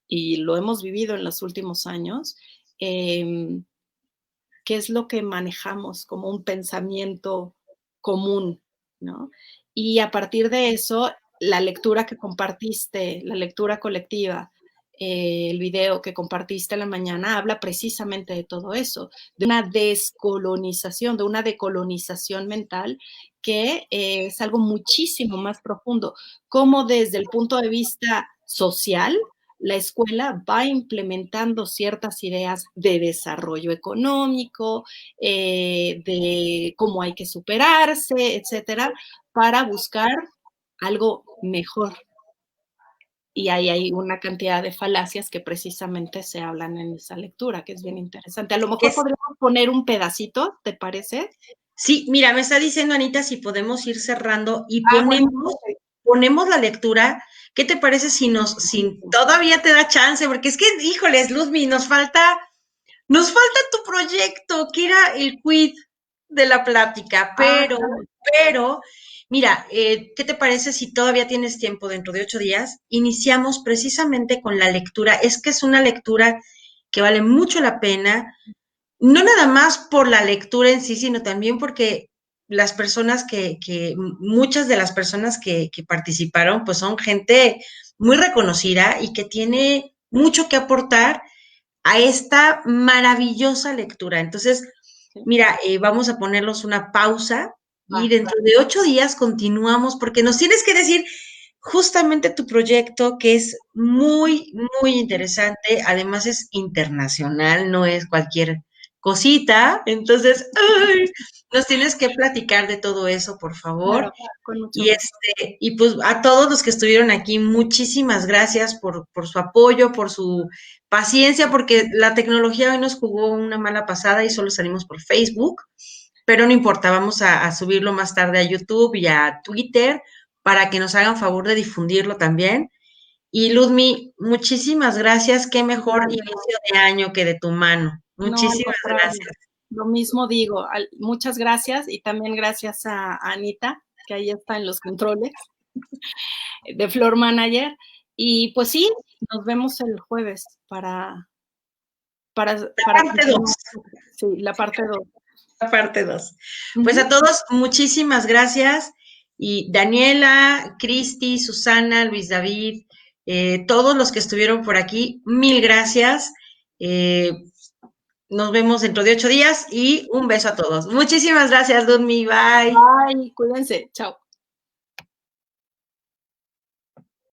y lo hemos vivido en los últimos años, qué es lo que manejamos como un pensamiento común, ¿no? Y a partir de eso, la lectura que compartiste, la lectura colectiva, el video que compartiste en la mañana, habla precisamente de todo eso, de una descolonización, de una decolonización mental que es algo muchísimo más profundo, como desde el punto de vista social, la escuela va implementando ciertas ideas de desarrollo económico, de cómo hay que superarse, etcétera, para buscar algo mejor. Y ahí hay una cantidad de falacias que precisamente se hablan en esa lectura, que es bien interesante. A lo mejor podríamos poner un pedacito, ¿te parece? Sí, mira, me está diciendo Anita si podemos ir cerrando y Bueno. ponemos la lectura. ¿Qué te parece si todavía te da chance? Porque es que, híjoles, Luzmi, nos falta tu proyecto, que era el quid de la plática, pero, mira, ¿qué te parece si todavía tienes tiempo dentro de 8 días? Iniciamos precisamente con la lectura. Es que es una lectura que vale mucho la pena, no nada más por la lectura en sí, sino también porque las personas muchas de las personas que participaron, pues son gente muy reconocida y que tiene mucho que aportar a esta maravillosa lectura. Entonces, mira, vamos a ponerlos una pausa y dentro de 8 días continuamos porque nos tienes que decir justamente tu proyecto que es muy, muy interesante. Además es internacional, no es cualquier cosita. Entonces, ay, nos tienes que platicar de todo eso, por favor. Claro, con mucho Y gusto. y pues a todos los que estuvieron aquí, muchísimas gracias por su apoyo, por su paciencia, porque la tecnología hoy nos jugó una mala pasada y solo salimos por Facebook, pero no importa, vamos a subirlo más tarde a YouTube y a Twitter para que nos hagan favor de difundirlo también. Y Luzmi, muchísimas gracias, qué mejor inicio de año que de tu mano. No, al Muchísimas contrario. gracias. Lo mismo digo, muchas gracias y también gracias a Anita, que ahí está en los controles de Floor Manager. Y pues sí, nos vemos el jueves para Parte 2. sí, la parte 2. Parte 2. Pues a todos, muchísimas gracias. Y Daniela, Cristi, Susana, Luis David, todos los que estuvieron por aquí, mil gracias. Nos vemos dentro de 8 días y un beso a todos. Muchísimas gracias, Ludmi. Bye. Bye, cuídense. Chao.